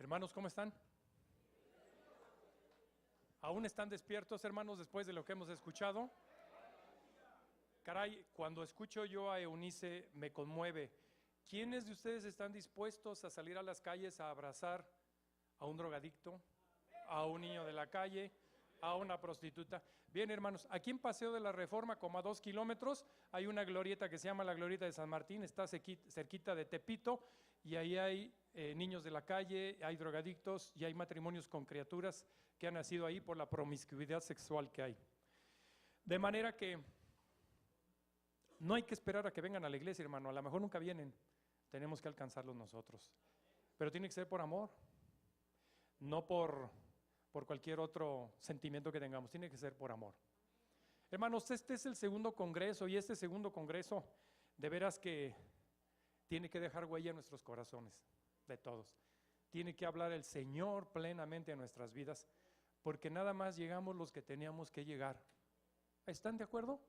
Hermanos, ¿cómo están? ¿Aún están despiertos, hermanos, después de lo que hemos escuchado? Caray, cuando escucho yo a Eunice me conmueve. ¿Quiénes de ustedes están dispuestos a salir a las calles a abrazar a un drogadicto, a un niño de la calle, a una prostituta? Bien, hermanos, aquí en Paseo de la Reforma, como a 2 kilómetros, hay una glorieta que se llama la Glorieta de San Martín, está cerquita de Tepito, y ahí hay niños de la calle, hay drogadictos y hay matrimonios con criaturas que han nacido ahí por la promiscuidad sexual que hay. De manera que no hay que esperar a que vengan a la iglesia, hermano, a lo mejor nunca vienen, tenemos que alcanzarlos nosotros, pero tiene que ser por amor, no por cualquier otro sentimiento que tengamos, tiene que ser por amor. Hermanos, este es el segundo congreso y este segundo congreso de veras que tiene que dejar huella en nuestros corazones, de todos. Tiene que hablar el Señor plenamente a nuestras vidas, porque nada más llegamos los que teníamos que llegar. ¿Están de acuerdo?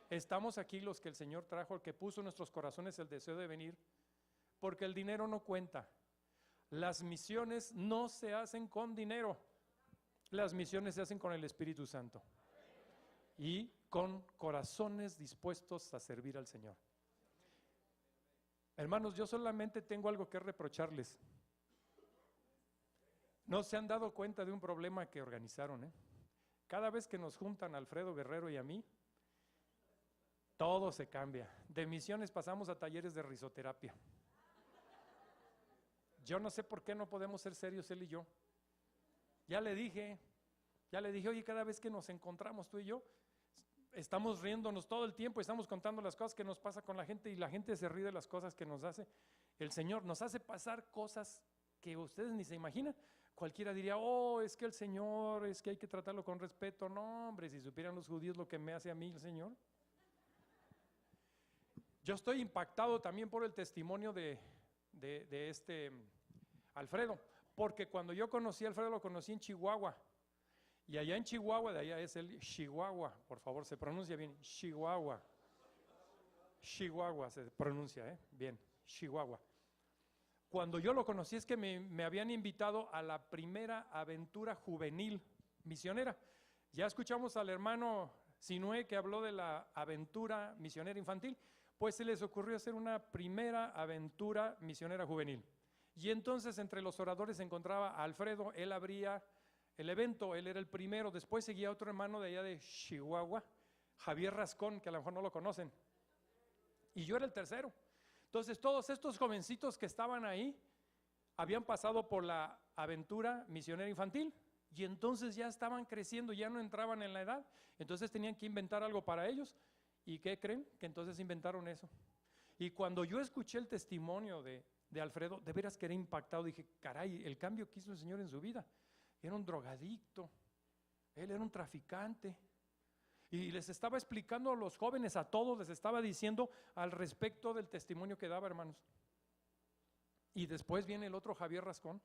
Estamos aquí los que el Señor trajo, el que puso en nuestros corazones el deseo de venir, porque el dinero no cuenta. Las misiones no se hacen con dinero, las misiones se hacen con el Espíritu Santo y con corazones dispuestos a servir al Señor. Hermanos, yo solamente tengo algo que reprocharles. No se han dado cuenta de un problema que organizaron, Cada vez que nos juntan a Alfredo Guerrero y a mí, todo se cambia. De misiones pasamos a talleres de risoterapia. Yo no sé por qué no podemos ser serios él y yo. Ya le dije, oye, cada vez que nos encontramos tú y yo, estamos riéndonos todo el tiempo, estamos contando las cosas que nos pasa con la gente y la gente se ríe de las cosas que nos hace. El Señor nos hace pasar cosas que ustedes ni se imaginan. Cualquiera diría, oh, es que el Señor, es que hay que tratarlo con respeto. No, hombre, si supieran los judíos lo que me hace a mí el Señor. Yo estoy impactado también por el testimonio de este Alfredo, porque cuando yo conocí a Alfredo lo conocí en Chihuahua, y allá en Chihuahua, de allá es el Chihuahua, por favor, se pronuncia bien, Chihuahua se pronuncia, bien, Chihuahua. Cuando yo lo conocí es que me habían invitado a la primera aventura juvenil misionera. Ya escuchamos al hermano Sinué que habló de la aventura misionera infantil, pues se les ocurrió hacer una primera aventura misionera juvenil. Y entonces entre los oradores se encontraba a Alfredo, él abría el evento, él era el primero, después seguía otro hermano de allá de Chihuahua, Javier Rascón, que a lo mejor no lo conocen, y yo era el tercero. Entonces todos estos jovencitos que estaban ahí habían pasado por la aventura misionera infantil y entonces ya estaban creciendo, ya no entraban en la edad, entonces tenían que inventar algo para ellos. ¿Y qué creen? Que entonces inventaron eso. Y cuando yo escuché el testimonio de Alfredo, de veras quedé impactado, dije, caray, el cambio que hizo el Señor en su vida. Era un drogadicto, él era un traficante. Y les estaba explicando a los jóvenes, a todos, les estaba diciendo al respecto del testimonio que daba, hermanos. Y después viene el otro Javier Rascón,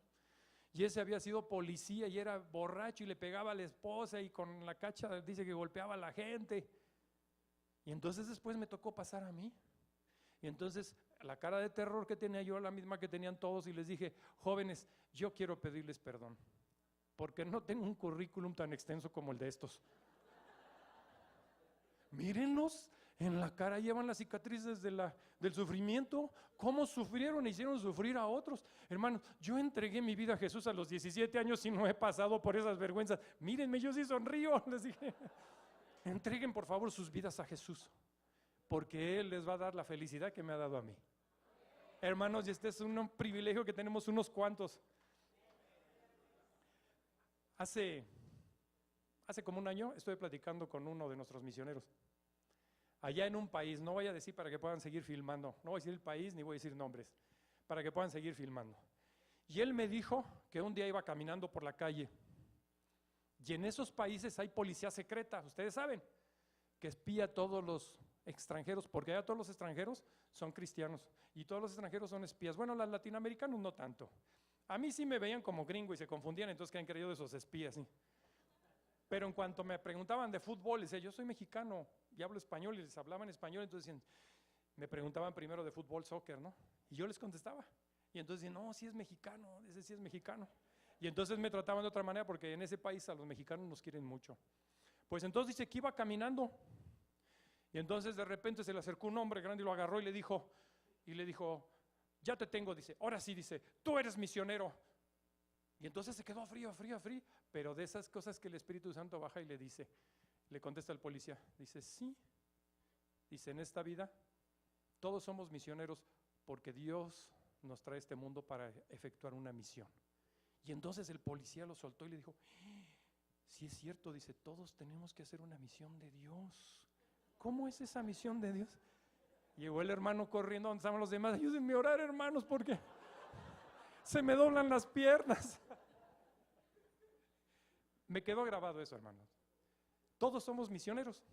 y ese había sido policía y era borracho y le pegaba a la esposa y con la cacha dice que golpeaba a la gente. Y entonces después me tocó pasar a mí. Y entonces la cara de terror que tenía yo, la misma que tenían todos, y les dije, jóvenes, yo quiero pedirles perdón, porque no tengo un currículum tan extenso como el de estos. Mírenlos, en la cara llevan las cicatrices del sufrimiento, cómo sufrieron e hicieron sufrir a otros. Hermanos, yo entregué mi vida a Jesús a los 17 años y no he pasado por esas vergüenzas. Mírenme, yo sí sonrío, les dije. Entreguen por favor sus vidas a Jesús, porque Él les va a dar la felicidad que me ha dado a mí. Hermanos, y este es un privilegio que tenemos unos cuantos. Hace como un año estuve platicando con uno de nuestros misioneros, allá en un país, no voy a decir para que puedan seguir filmando, no voy a decir el país ni voy a decir nombres, para que puedan seguir filmando. Y él me dijo que un día iba caminando por la calle, y en esos países hay policía secreta, ustedes saben, que espía a todos los extranjeros, porque allá todos los extranjeros son cristianos, y todos los extranjeros son espías. Bueno, los latinoamericanos no tanto. A mí sí me veían como gringo y se confundían, entonces que han creído de esos espías, ¿sí? Pero en cuanto me preguntaban de fútbol, decía, yo soy mexicano y hablo español, y les hablaba en español, entonces me preguntaban primero de fútbol, soccer, ¿no? Y yo les contestaba. Y entonces dicen, no, sí es mexicano, ese sí es mexicano. Y entonces me trataban de otra manera porque en ese país a los mexicanos nos quieren mucho. Pues entonces dice que iba caminando y entonces de repente se le acercó un hombre grande y lo agarró y le dijo, ya te tengo, dice, ahora sí, dice, tú eres misionero. Y entonces se quedó frío, pero de esas cosas que el Espíritu Santo baja y le dice, le contesta el policía, dice, sí, dice, en esta vida todos somos misioneros porque Dios nos trae a este mundo para efectuar una misión. Y entonces el policía lo soltó y le dijo, sí es cierto, dice, todos tenemos que hacer una misión de Dios. ¿Cómo es esa misión de Dios? Llegó el hermano corriendo donde estaban los demás, ayúdenme a orar, hermanos, porque se me doblan las piernas. Me quedó grabado eso, hermanos. Todos somos misioneros.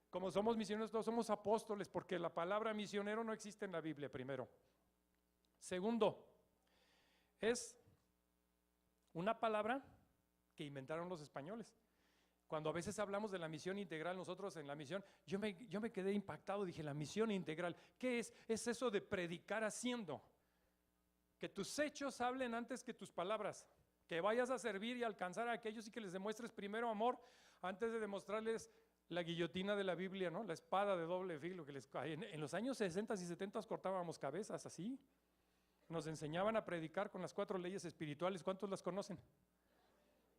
Como somos misioneros, todos somos apóstoles, porque la palabra misionero no existe en la Biblia, primero. Segundo, es una palabra que inventaron los españoles. Cuando a veces hablamos de la misión integral, nosotros en la misión, yo me quedé impactado, dije, la misión integral, ¿qué es? Es eso de predicar haciendo. Que tus hechos hablen antes que tus palabras. Que vayas a servir y alcanzar a aquellos y que les demuestres primero amor antes de demostrarles la guillotina de la Biblia, ¿no? La espada de doble filo que les cae. En los años 60 y 70 cortábamos cabezas así. Nos enseñaban a predicar con las 4 leyes espirituales. ¿Cuántos las conocen?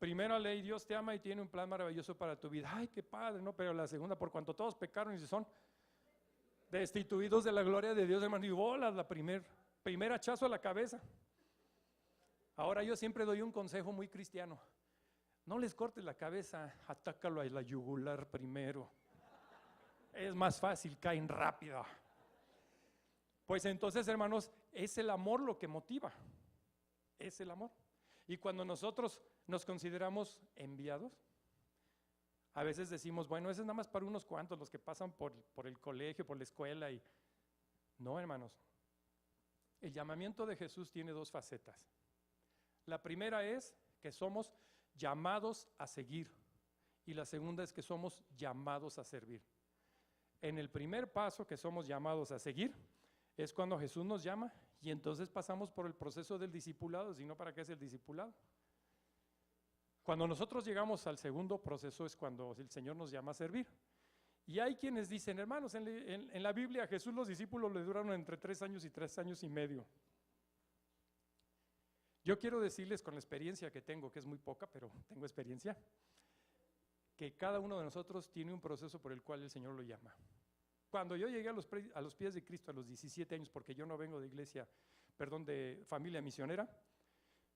Primera ley, Dios te ama y tiene un plan maravilloso para tu vida. Ay, qué padre, ¿no? Pero la segunda, por cuanto todos pecaron y se son destituidos de la gloria de Dios, hermano, y bolas, la primer hachazo a la cabeza. Ahora yo siempre doy un consejo muy cristiano. No les cortes la cabeza, atácalo a la yugular primero. Es más fácil, caen rápido. Pues entonces, hermanos, es el amor lo que motiva. Es el amor. Y cuando nosotros nos consideramos enviados, a veces decimos, bueno, eso es nada más para unos cuantos, los que pasan por el colegio, por la escuela. No, hermanos. El llamamiento de Jesús tiene 2 facetas. La primera es que somos llamados a seguir y la segunda es que somos llamados a servir. En el primer paso, que somos llamados a seguir, es cuando Jesús nos llama y entonces pasamos por el proceso del discipulado, si no, ¿para qué es el discipulado? Cuando nosotros llegamos al segundo proceso es cuando el Señor nos llama a servir. Y hay quienes dicen, hermanos, en la Biblia a Jesús los discípulos le duraron entre 3 años y 3 años y medio. Yo quiero decirles con la experiencia que tengo, que es muy poca, pero tengo experiencia, que cada uno de nosotros tiene un proceso por el cual el Señor lo llama. Cuando yo llegué a los pies de Cristo a los 17 años, porque yo no vengo de iglesia, de familia misionera,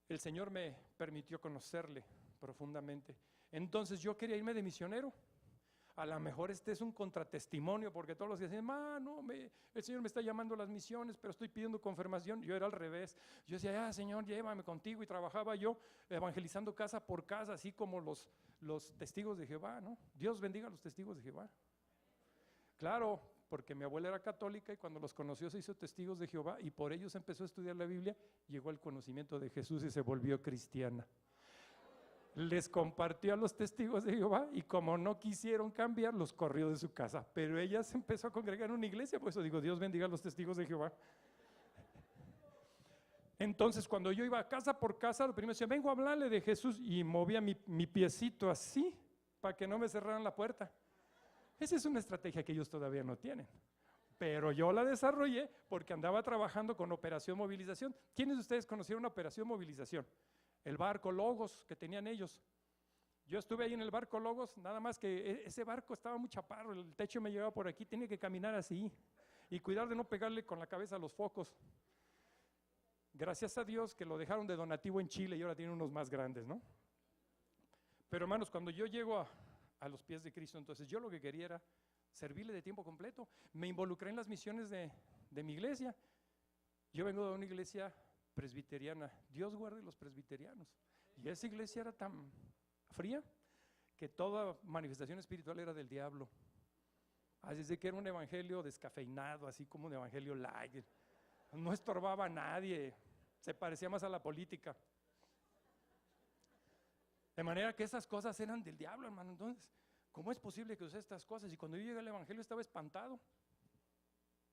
el Señor me permitió conocerle profundamente. Entonces yo quería irme de misionero. A lo mejor este es un contratestimonio, porque todos los días dicen, el Señor me está llamando a las misiones, pero estoy pidiendo confirmación. Yo era al revés. Yo decía, Señor, llévame contigo, y trabajaba yo evangelizando casa por casa, así como los testigos de Jehová, ¿no? Dios bendiga a los testigos de Jehová. Claro, porque mi abuela era católica y cuando los conoció se hizo testigos de Jehová y por ellos empezó a estudiar la Biblia, llegó al conocimiento de Jesús y se volvió cristiana. Les compartió a los testigos de Jehová y como no quisieron cambiar, los corrió de su casa. Pero ella se empezó a congregar en una iglesia, por eso digo, Dios bendiga a los testigos de Jehová. Entonces, cuando yo iba casa por casa, lo primero decía, vengo a hablarle de Jesús, y movía mi piecito así, para que no me cerraran la puerta. Esa es una estrategia que ellos todavía no tienen. Pero yo la desarrollé porque andaba trabajando con Operación Movilización. ¿Quiénes de ustedes conocieron Operación Movilización? El barco Logos que tenían ellos. Yo estuve ahí en el barco Logos, nada más que ese barco estaba muy chaparro, el techo me llegaba por aquí, tenía que caminar así y cuidar de no pegarle con la cabeza a los focos. Gracias a Dios que lo dejaron de donativo en Chile y ahora tienen unos más grandes, ¿no? Pero hermanos, cuando yo llego a los pies de Cristo, entonces yo lo que quería era servirle de tiempo completo. Me involucré en las misiones de mi iglesia. Yo vengo de una iglesia presbiteriana, Dios guarde los presbiterianos, y esa iglesia era tan fría que toda manifestación espiritual era del diablo. Así es de que era un evangelio descafeinado, así como un evangelio light, no estorbaba a nadie, se parecía más a la política. De manera que esas cosas eran del diablo, hermano. Entonces, ¿cómo es posible que use estas cosas? Y cuando yo llegué al evangelio estaba espantado.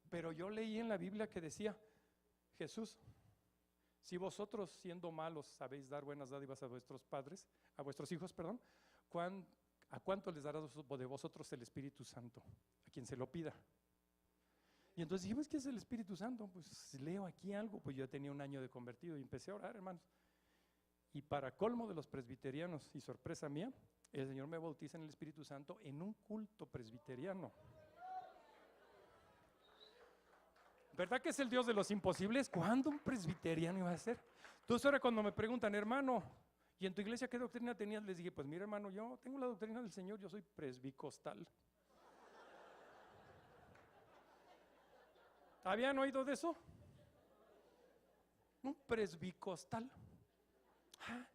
Pero yo leí en la Biblia que decía, Jesús, si vosotros siendo malos sabéis dar buenas dádivas a vuestros padres, a vuestros hijos, perdón, ¿a cuánto les dará de vosotros el Espíritu Santo? A quien se lo pida. Y entonces dijimos, ¿qué es el Espíritu Santo? Pues leo aquí algo, pues yo tenía un año de convertido y empecé a orar, hermanos. Y para colmo de los presbiterianos y sorpresa mía, el Señor me bautiza en el Espíritu Santo en un culto presbiteriano. ¿Verdad que es el Dios de los imposibles? ¿Cuándo un presbiteriano iba a ser? Entonces ahora cuando me preguntan, hermano, ¿y en tu iglesia qué doctrina tenías? Les dije, pues mira hermano, yo tengo la doctrina del Señor, yo soy presbicostal. ¿Habían oído de eso? Un presbicostal. Ah,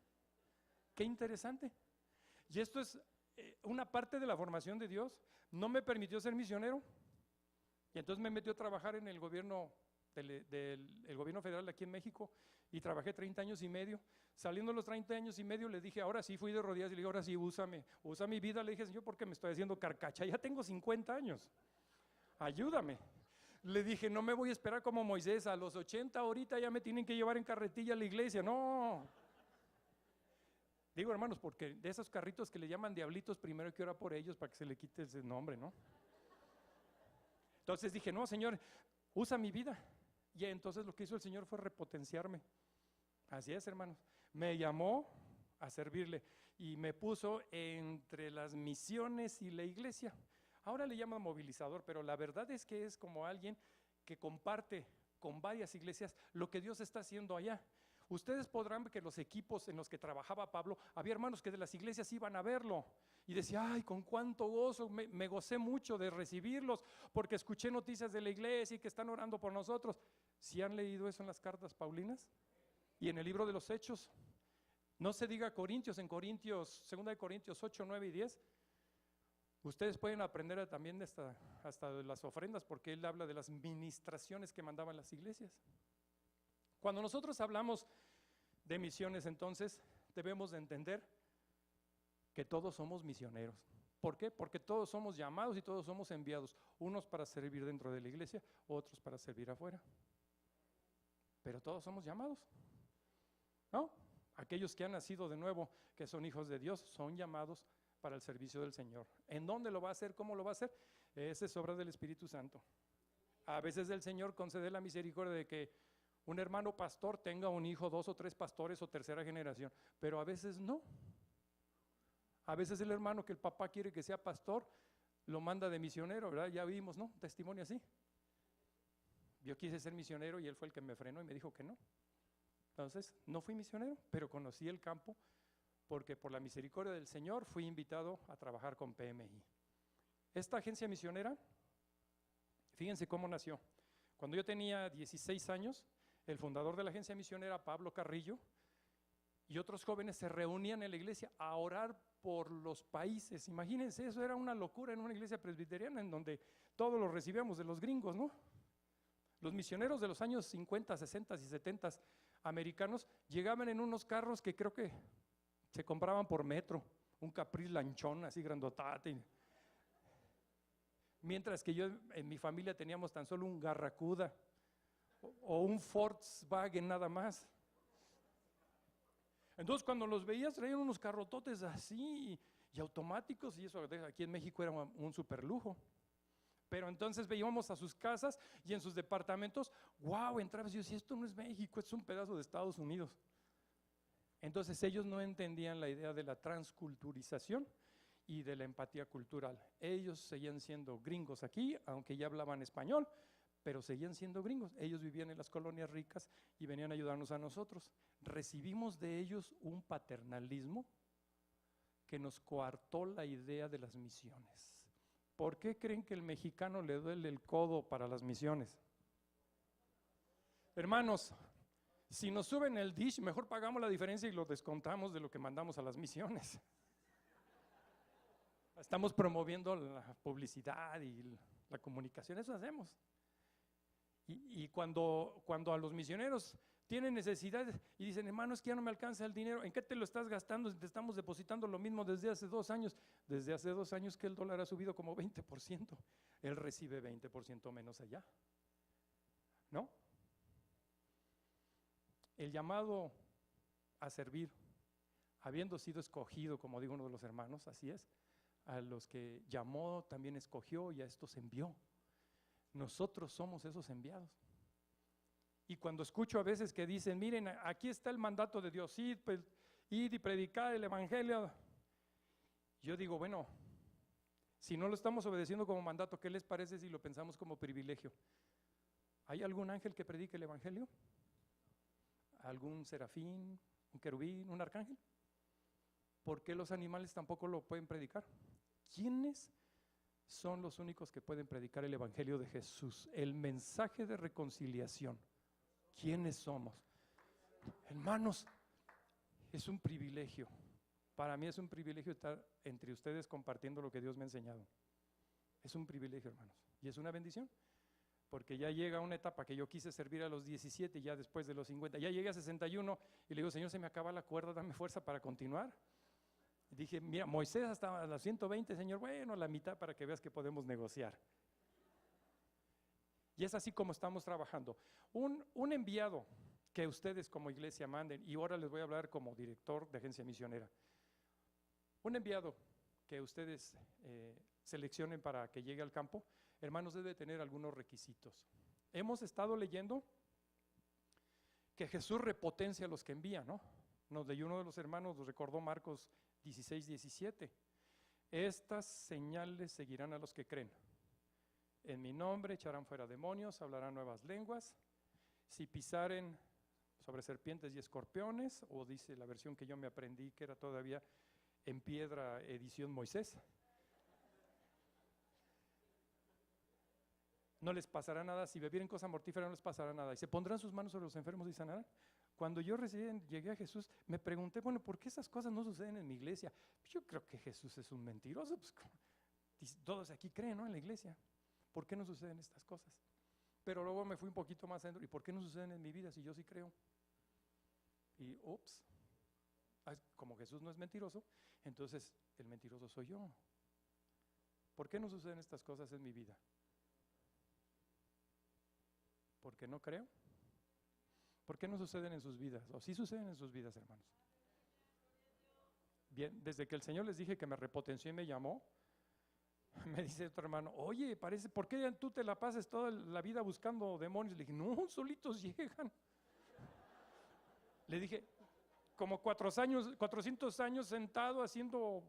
qué interesante. Y esto es una parte de la formación de Dios. No me permitió ser misionero. Y entonces me metió a trabajar en el gobierno el gobierno federal aquí en México y trabajé 30 años y medio. Saliendo de los 30 años y medio le dije, ahora sí, fui de rodillas y le dije, ahora sí, usa mi vida. Le dije, Señor, ¿por qué me estoy haciendo carcacha? Ya tengo 50 años, ayúdame. Le dije, no me voy a esperar como Moisés, a los 80 ahorita ya me tienen que llevar en carretilla a la iglesia, no. Digo, hermanos, porque de esos carritos que le llaman diablitos, primero hay que orar por ellos para que se le quite ese nombre, ¿no? Entonces dije, no, Señor, usa mi vida. Y entonces lo que hizo el Señor fue repotenciarme. Así es, hermanos. Me llamó a servirle y me puso entre las misiones y la iglesia. Ahora le llaman movilizador, pero la verdad es que es como alguien que comparte con varias iglesias lo que Dios está haciendo allá. Ustedes podrán ver que los equipos en los que trabajaba Pablo, había hermanos que de las iglesias iban a verlo y decía, ay, con cuánto gozo, me gocé mucho de recibirlos porque escuché noticias de la iglesia y que están orando por nosotros. ¿Sí han leído eso en las cartas paulinas? Y en el libro de los Hechos, no se diga Corintios, en Corintios, 2 Corintios 8, 9 y 10, ustedes pueden aprender también hasta de las ofrendas porque él habla de las ministraciones que mandaban las iglesias. Cuando nosotros hablamos de misiones, entonces debemos de entender que todos somos misioneros. ¿Por qué? Porque todos somos llamados y todos somos enviados, unos para servir dentro de la iglesia, otros para servir afuera. Pero todos somos llamados, ¿no? Aquellos que han nacido de nuevo, que son hijos de Dios, son llamados para el servicio del Señor. ¿En dónde lo va a hacer? ¿Cómo lo va a hacer? Esa es obra del Espíritu Santo. A veces el Señor concede la misericordia de que un hermano pastor tenga un hijo, 2 o 3 pastores o tercera generación, pero a veces no. A veces el hermano que el papá quiere que sea pastor, lo manda de misionero, ¿verdad? Ya vimos, ¿no? Testimonio así. Yo quise ser misionero y él fue el que me frenó y me dijo que no. Entonces, no fui misionero, pero conocí el campo porque por la misericordia del Señor fui invitado a trabajar con PMI. Esta agencia misionera, fíjense cómo nació. Cuando yo tenía 16 años, el fundador de la agencia misionera, Pablo Carrillo, y otros jóvenes se reunían en la iglesia a orar por los países. Imagínense, eso era una locura en una iglesia presbiteriana en donde todos los recibíamos de los gringos, ¿no? Los misioneros de los años 50, 60 y 70 americanos llegaban en unos carros que creo que se compraban por metro, un Caprice lanchón así grandotate. Mientras que yo en mi familia teníamos tan solo un Garracuda o un Volkswagen nada más. Entonces cuando los veías traían unos carrototes así y automáticos, y eso aquí en México era un super lujo. Pero entonces veíamos a sus casas y en sus departamentos, wow, entrabas y yo decía, esto no es México, esto es un pedazo de Estados Unidos. Entonces ellos no entendían la idea de la transculturización y de la empatía cultural. Ellos seguían siendo gringos aquí, aunque ya hablaban español, pero seguían siendo gringos. Ellos vivían en las colonias ricas y venían a ayudarnos a nosotros. Recibimos de ellos un paternalismo que nos coartó la idea de las misiones. ¿Por qué creen que el mexicano le duele el codo para las misiones? Hermanos, si nos suben el dish, mejor pagamos la diferencia y lo descontamos de lo que mandamos a las misiones. Estamos promoviendo la publicidad y la comunicación, eso hacemos. Y cuando a los misioneros tienen necesidades y dicen, hermano, es que ya no me alcanza el dinero, ¿en qué te lo estás gastando si te estamos depositando lo mismo desde hace 2 años? Desde hace 2 años que el dólar ha subido como 20%, él recibe 20% menos allá, ¿no? El llamado a servir, habiendo sido escogido, como dijo uno de los hermanos, así es, a los que llamó también escogió y a estos envió. Nosotros somos esos enviados. Y cuando escucho a veces que dicen, miren, aquí está el mandato de Dios, id y predicar el evangelio, yo digo, bueno, si no lo estamos obedeciendo como mandato, ¿qué les parece si lo pensamos como privilegio? ¿Hay algún ángel que predique el evangelio? ¿Algún serafín, un querubín, un arcángel? ¿Por qué los animales tampoco lo pueden predicar? ¿Quiénes son los únicos que pueden predicar el evangelio de Jesús, el mensaje de reconciliación? ¿Quiénes somos? Hermanos, es un privilegio. Para mí es un privilegio estar entre ustedes compartiendo lo que Dios me ha enseñado. Es un privilegio, hermanos, y es una bendición, porque ya llega una etapa que yo quise servir a los 17, ya después de los 50, ya llegué a 61 y le digo, Señor, se me acaba la cuerda, dame fuerza para continuar. Y dije, mira, Moisés hasta las 120, Señor, bueno, la mitad para que veas que podemos negociar. Y es así como estamos trabajando. Un enviado que ustedes como iglesia manden, y ahora les voy a hablar como director de agencia misionera, un enviado que ustedes seleccionen para que llegue al campo, hermanos, debe tener algunos requisitos. Hemos estado leyendo que Jesús repotencia a los que envía, ¿no? Nos leyó uno de los hermanos, nos recordó Marcos 16, 17. Estas señales seguirán a los que creen. En mi nombre echarán fuera demonios, hablarán nuevas lenguas. Si pisaren sobre serpientes y escorpiones, o dice la versión que yo me aprendí, que era todavía en piedra edición Moisés, no les pasará nada, si bebieren cosa mortífera no les pasará nada, y se pondrán sus manos sobre los enfermos y sanarán. Cuando yo recién llegué a Jesús, me pregunté, bueno, ¿por qué esas cosas no suceden en mi iglesia? Yo creo que Jesús es un mentiroso, pues todos aquí creen, ¿no? En la iglesia. ¿Por qué no suceden estas cosas? Pero luego me fui un poquito más adentro, ¿y por qué no suceden en mi vida si yo sí creo? Y como Jesús no es mentiroso, entonces el mentiroso soy yo. ¿Por qué no suceden estas cosas en mi vida? ¿Por qué no creo? ¿Por qué no suceden en sus vidas? ¿O sí suceden en sus vidas, hermanos? Bien, desde que el Señor les dije que me repotenció y me llamó, me dice otro hermano, oye, ¿por qué tú te la pases toda la vida buscando demonios? Le dije, no, solitos llegan. Le dije, como 400 años sentado haciendo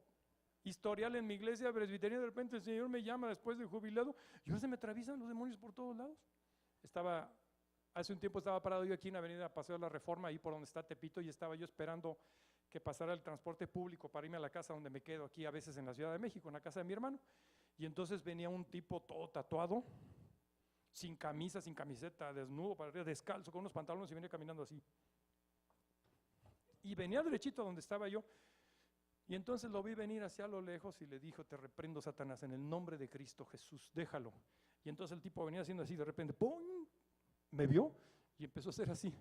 historial en mi iglesia presbiteriana, de repente el Señor me llama después de jubilado, y ahora se me atraviesan los demonios por todos lados. Hace un tiempo estaba parado yo aquí en la avenida Paseo de la Reforma, ahí por donde está Tepito, y estaba yo esperando que pasara el transporte público para irme a la casa donde me quedo aquí a veces en la Ciudad de México, en la casa de mi hermano, y entonces venía un tipo todo tatuado, sin camisa, sin camiseta, desnudo, para arriba, descalzo, con unos pantalones y venía caminando así. Y venía derechito a donde estaba yo, y entonces lo vi venir hacia lo lejos y le dijo, te reprendo, Satanás, en el nombre de Cristo Jesús, déjalo. Y entonces el tipo venía haciendo así, de repente, ¡pum!, me vio y empezó a hacer así,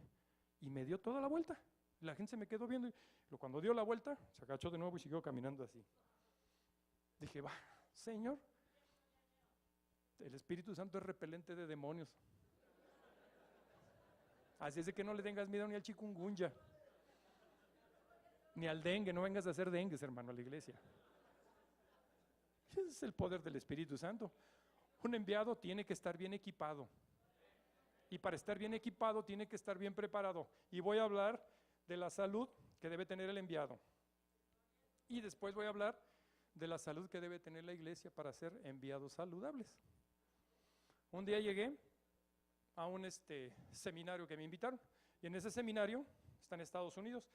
y me dio toda la vuelta. La gente se me quedó viendo, y cuando dio la vuelta, se agachó de nuevo y siguió caminando así. Dije, va, Señor, el Espíritu Santo es repelente de demonios. Así es de que no le tengas miedo ni al chikungunya, ni al dengue, no vengas a hacer dengues, hermano, a la iglesia. Ese es el poder del Espíritu Santo. Un enviado tiene que estar bien equipado. Y para estar bien equipado tiene que estar bien preparado. Y voy a hablar de la salud que debe tener el enviado. Y después voy a hablar de la salud que debe tener la iglesia para ser enviados saludables. Un día llegué a un seminario que me invitaron. Y en ese seminario, está en Estados Unidos,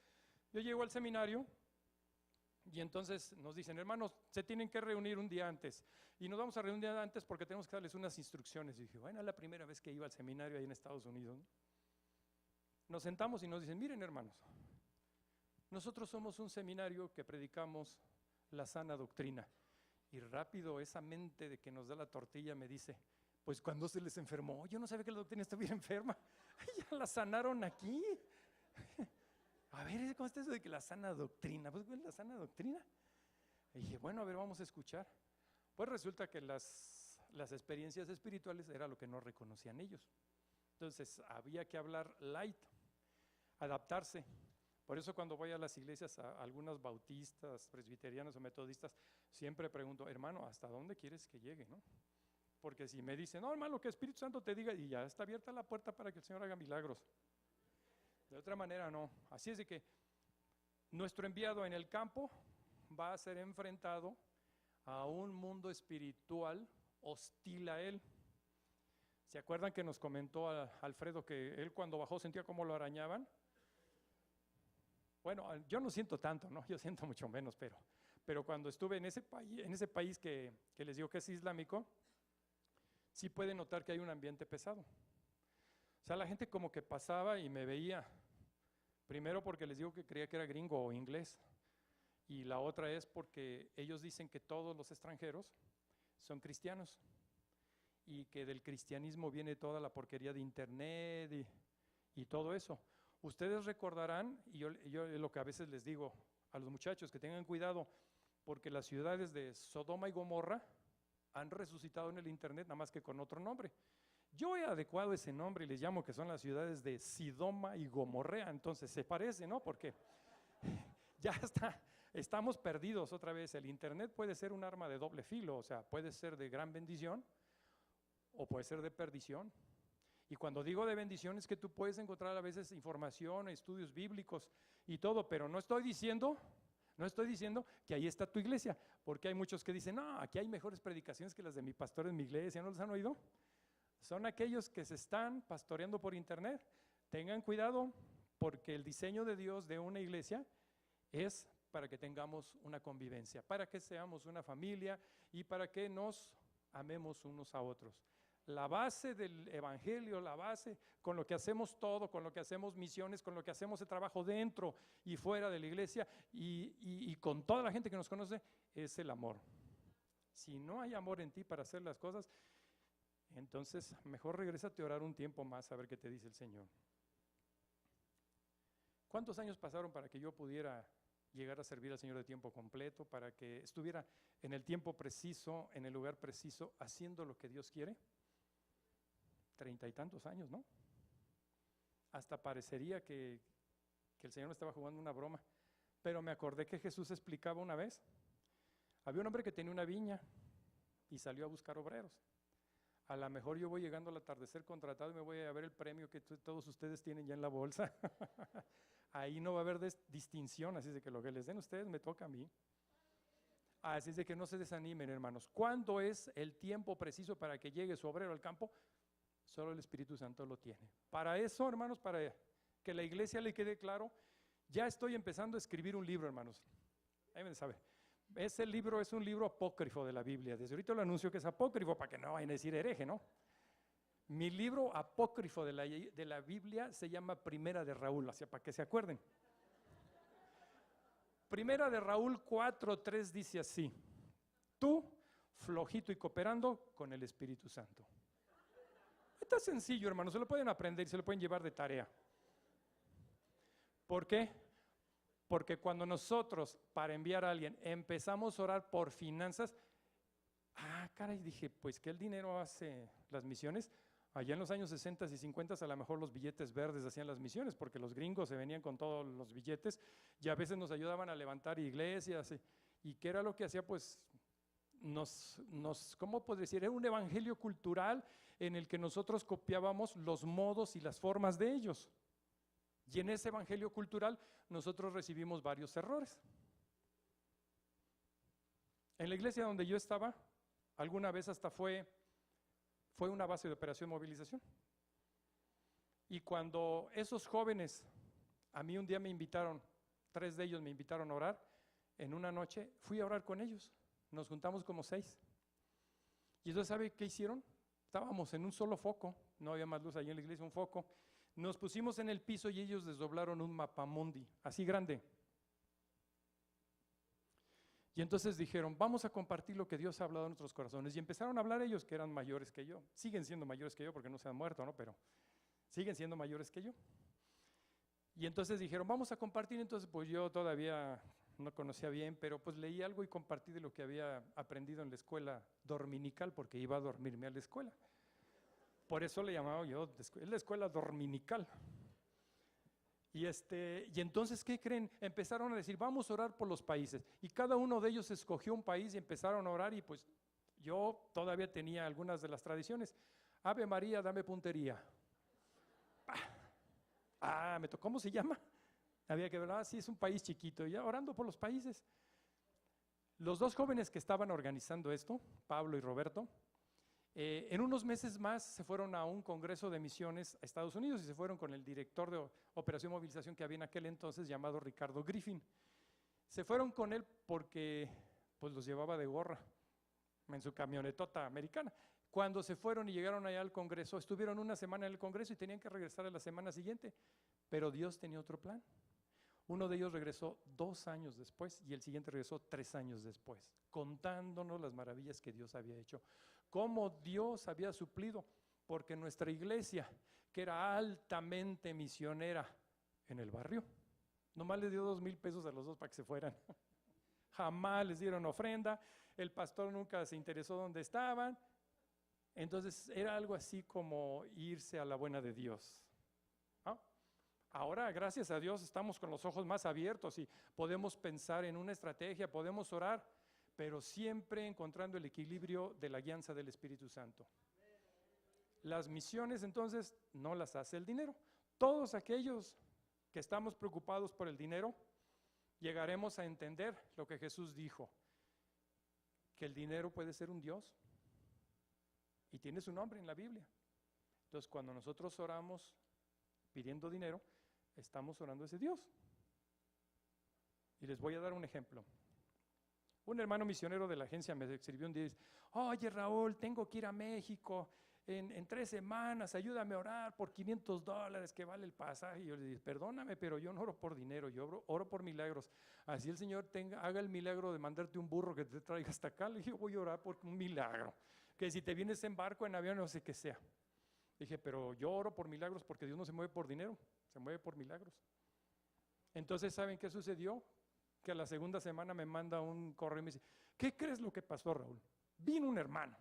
yo llego al seminario y entonces nos dicen, hermanos, se tienen que reunir un día antes. Y nos vamos a reunir un día antes porque tenemos que darles unas instrucciones. Y dije, bueno, es la primera vez que iba al seminario ahí en Estados Unidos, ¿no? Nos sentamos y nos dicen, miren, hermanos, nosotros somos un seminario que predicamos la sana doctrina. Y rápido esa mente de que nos da la tortilla me dice, pues cuando se les enfermó, yo no sabía que la doctrina estuviera enferma. Ya la sanaron aquí. A ver, ¿cómo está eso de que la sana doctrina? Pues, ¿cuál es la sana doctrina? Y dije, bueno, a ver, vamos a escuchar. Pues resulta que las experiencias espirituales era lo que no reconocían ellos. Entonces, había que hablar light. adaptarse. Por eso cuando voy a las iglesias, a algunas bautistas, presbiterianas o metodistas, siempre pregunto, hermano, ¿hasta dónde quieres que llegue, no? Porque si me dicen, no, hermano, que el Espíritu Santo te diga, y ya está abierta la puerta para que el Señor haga milagros. De otra manera, no. Así es de que nuestro enviado en el campo va a ser enfrentado a un mundo espiritual hostil a él. ¿Se acuerdan que nos comentó Alfredo que él cuando bajó sentía cómo lo arañaban? Bueno, yo no siento tanto, ¿no? Yo siento mucho menos, pero cuando estuve en ese país que les digo que es islámico, sí puede notar que hay un ambiente pesado. O sea, la gente como que pasaba y me veía, primero porque les digo que creía que era gringo o inglés, y la otra es porque ellos dicen que todos los extranjeros son cristianos y que del cristianismo viene toda la porquería de internet y todo eso. Ustedes recordarán, y yo lo que a veces les digo a los muchachos, que tengan cuidado, porque las ciudades de Sodoma y Gomorra han resucitado en el internet, nada más que con otro nombre. Yo he adecuado ese nombre y les llamo que son las ciudades de Sidoma y Gomorrea, entonces se parece, ¿no? Porque ya estamos perdidos otra vez. El internet puede ser un arma de doble filo, o sea, puede ser de gran bendición o puede ser de perdición. Y cuando digo de bendición es que tú puedes encontrar a veces información, estudios bíblicos y todo, pero no estoy diciendo que ahí está tu iglesia, porque hay muchos que dicen, no, aquí hay mejores predicaciones que las de mi pastor en mi iglesia, ¿no los han oído? Son aquellos que se están pastoreando por internet. Tengan cuidado, porque el diseño de Dios de una iglesia es para que tengamos una convivencia, para que seamos una familia y para que nos amemos unos a otros. La base del evangelio, la base con lo que hacemos todo, con lo que hacemos misiones, con lo que hacemos el trabajo dentro y fuera de la iglesia y con toda la gente que nos conoce, es el amor. Si no hay amor en ti para hacer las cosas, entonces mejor regrésate a orar un tiempo más a ver qué te dice el Señor. ¿Cuántos años pasaron para que yo pudiera llegar a servir al Señor de tiempo completo, para que estuviera en el tiempo preciso, en el lugar preciso, haciendo lo que Dios quiere? 30 y tantos años, ¿no? Hasta parecería que el Señor me estaba jugando una broma, pero me acordé que Jesús explicaba una vez, había un hombre que tenía una viña y salió a buscar obreros. A lo mejor yo voy llegando al atardecer contratado y me voy a ver el premio que todos ustedes tienen ya en la bolsa. Ahí no va a haber distinción, así es de que lo que les den ustedes me toca a mí. Así es de que no se desanimen, hermanos. ¿Cuándo es el tiempo preciso para que llegue su obrero al campo? Solo el Espíritu Santo lo tiene. Para eso, hermanos, para que la iglesia le quede claro, ya estoy empezando a escribir un libro, hermanos. Ahí me sabe. Ese libro es un libro apócrifo de la Biblia. Desde ahorita lo anuncio que es apócrifo para que no vayan a decir hereje, ¿no? Mi libro apócrifo de la Biblia se llama Primera de Raúl, o sea, para que se acuerden. Primera de Raúl 4:3 dice así: tú, flojito y cooperando con el Espíritu Santo. Está sencillo, hermano, se lo pueden aprender y se lo pueden llevar de tarea. ¿Por qué? Porque cuando nosotros, para enviar a alguien, empezamos a orar por finanzas, caray, dije, pues que el dinero hace las misiones. Allá en los años 60 y 50 a lo mejor los billetes verdes hacían las misiones, porque los gringos se venían con todos los billetes y a veces nos ayudaban a levantar iglesias. ¿Y qué era lo que hacía? Pues ¿cómo puedo decir? Era un evangelio cultural en el que nosotros copiábamos los modos y las formas de ellos. Y en ese evangelio cultural nosotros recibimos varios errores. En la iglesia donde yo estaba, alguna vez hasta fue una base de operación movilización. Y cuando esos jóvenes, a mí un día me invitaron, 3 de ellos me invitaron a orar, en una noche fui a orar con ellos, nos juntamos como 6. Y entonces, ¿sabe qué hicieron? Estábamos en un solo foco, no había más luz allí en la iglesia, un foco. Nos pusimos en el piso y ellos desdoblaron un mapamundi, así grande. Y entonces dijeron, vamos a compartir lo que Dios ha hablado en nuestros corazones. Y empezaron a hablar ellos que eran mayores que yo. Siguen siendo mayores que yo porque no se han muerto, ¿no? Pero siguen siendo mayores que yo. Y entonces dijeron, vamos a compartir. Entonces pues yo todavía no conocía bien, pero pues leí algo y compartí de lo que había aprendido en la escuela dominical, porque iba a dormirme a la escuela. Por eso le llamaba yo, es la escuela dominical. Y entonces, ¿qué creen? Empezaron a decir, vamos a orar por los países. Y cada uno de ellos escogió un país y empezaron a orar. Y pues yo todavía tenía algunas de las tradiciones. Ave María, dame puntería. Me tocó, ¿cómo se llama? Había que ver, sí, es un país chiquito. Y ya orando por los países. Los dos jóvenes que estaban organizando esto, Pablo y Roberto, en unos meses más se fueron a un congreso de misiones a Estados Unidos y se fueron con el director de Operación Movilización que había en aquel entonces llamado Ricardo Griffin. Se fueron con él porque pues los llevaba de gorra en su camionetota americana. Cuando se fueron y llegaron allá al congreso, estuvieron una semana en el congreso y tenían que regresar a la semana siguiente, pero Dios tenía otro plan. Uno de ellos regresó 2 años después y el siguiente regresó 3 años después, contándonos las maravillas que Dios había hecho, cómo Dios había suplido, porque nuestra iglesia, que era altamente misionera en el barrio, nomás le dio 2,000 pesos a los dos para que se fueran. Jamás les dieron ofrenda, el pastor nunca se interesó dónde estaban, entonces era algo así como irse a la buena de Dios. Ahora, gracias a Dios, estamos con los ojos más abiertos y podemos pensar en una estrategia, podemos orar, pero siempre encontrando el equilibrio de la guianza del Espíritu Santo. Las misiones, entonces, no las hace el dinero. Todos aquellos que estamos preocupados por el dinero, llegaremos a entender lo que Jesús dijo, que el dinero puede ser un Dios y tiene su nombre en la Biblia. Entonces, cuando nosotros oramos pidiendo dinero, estamos orando a ese Dios. Y les voy a dar un ejemplo. Un hermano misionero de la agencia me escribió un día y dice, oye Raúl, tengo que ir a México en 3 semanas, ayúdame a orar por $500 que vale el pasaje. Y yo le dije, perdóname, pero yo no oro por dinero, yo oro por milagros. Así el Señor haga el milagro de mandarte un burro que te traiga hasta acá. Le dije, voy a orar por un milagro, que si te vienes en barco, en avión, no sé qué sea. Dije, pero yo oro por milagros porque Dios no se mueve por dinero, se mueve por milagros. Entonces, ¿saben qué sucedió? Que a la segunda semana me manda un correo y me dice, ¿qué crees lo que pasó, Raúl? Vino un hermano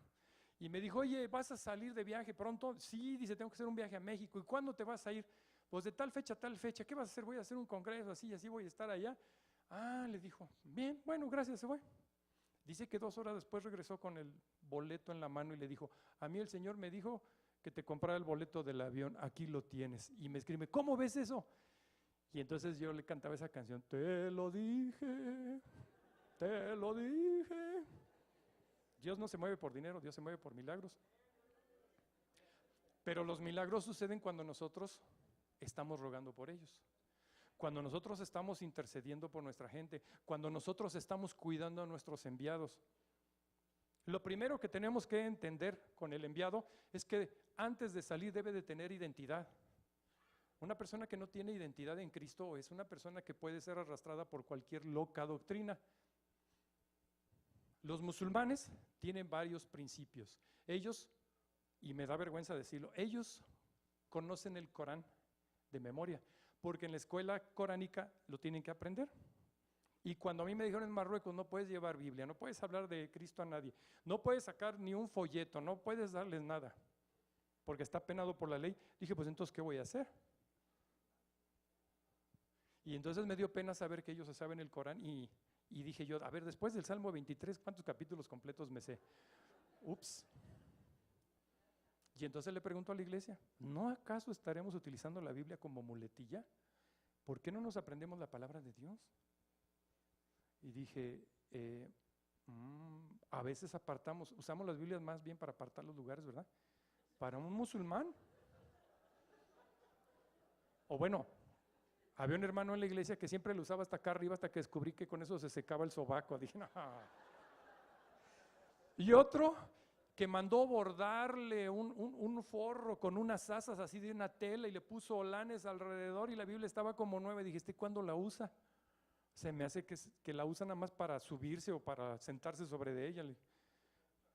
y me dijo, oye, ¿vas a salir de viaje pronto? Sí, dice, tengo que hacer un viaje a México. ¿Y cuándo te vas a ir? Pues de tal fecha a tal fecha. ¿Qué vas a hacer? Voy a hacer un congreso así y así voy a estar allá. Le dijo, bien, bueno, gracias, se fue. Dice que 2 horas después regresó con el boleto en la mano y le dijo, a mí el Señor me dijo que te comprara el boleto del avión, aquí lo tienes. Y me escribe, ¿cómo ves eso? Y entonces yo le cantaba esa canción, te lo dije, te lo dije. Dios no se mueve por dinero, Dios se mueve por milagros. Pero los milagros suceden cuando nosotros estamos rogando por ellos, cuando nosotros estamos intercediendo por nuestra gente, cuando nosotros estamos cuidando a nuestros enviados. Lo primero que tenemos que entender con el enviado es que antes de salir debe de tener identidad. Una persona que no tiene identidad en Cristo es una persona que puede ser arrastrada por cualquier loca doctrina. Los musulmanes tienen varios principios. Ellos, y me da vergüenza decirlo, ellos conocen el Corán de memoria, porque en la escuela coránica lo tienen que aprender. Y cuando a mí me dijeron en Marruecos, no puedes llevar Biblia, no puedes hablar de Cristo a nadie, no puedes sacar ni un folleto, no puedes darles nada, porque está penado por la ley, dije, pues entonces, ¿qué voy a hacer? Y entonces me dio pena saber que ellos se saben el Corán y dije yo, a ver, después del Salmo 23, ¿cuántos capítulos completos me sé? Ups. Y entonces le pregunto a la iglesia, ¿no acaso estaremos utilizando la Biblia como muletilla? ¿Por qué no nos aprendemos la palabra de Dios? Y dije, a veces usamos las Biblias más bien para apartar los lugares, ¿verdad? Para un musulmán. O bueno, había un hermano en la iglesia que siempre lo usaba hasta acá arriba hasta que descubrí que con eso se secaba el sobaco. Dije, no. Y otro que mandó bordarle un forro con unas asas así de una tela y le puso olanes alrededor y la Biblia estaba como nueva. Dije, ¿este cuándo la usa? Se me hace que la usa nada más para subirse o para sentarse sobre de ella.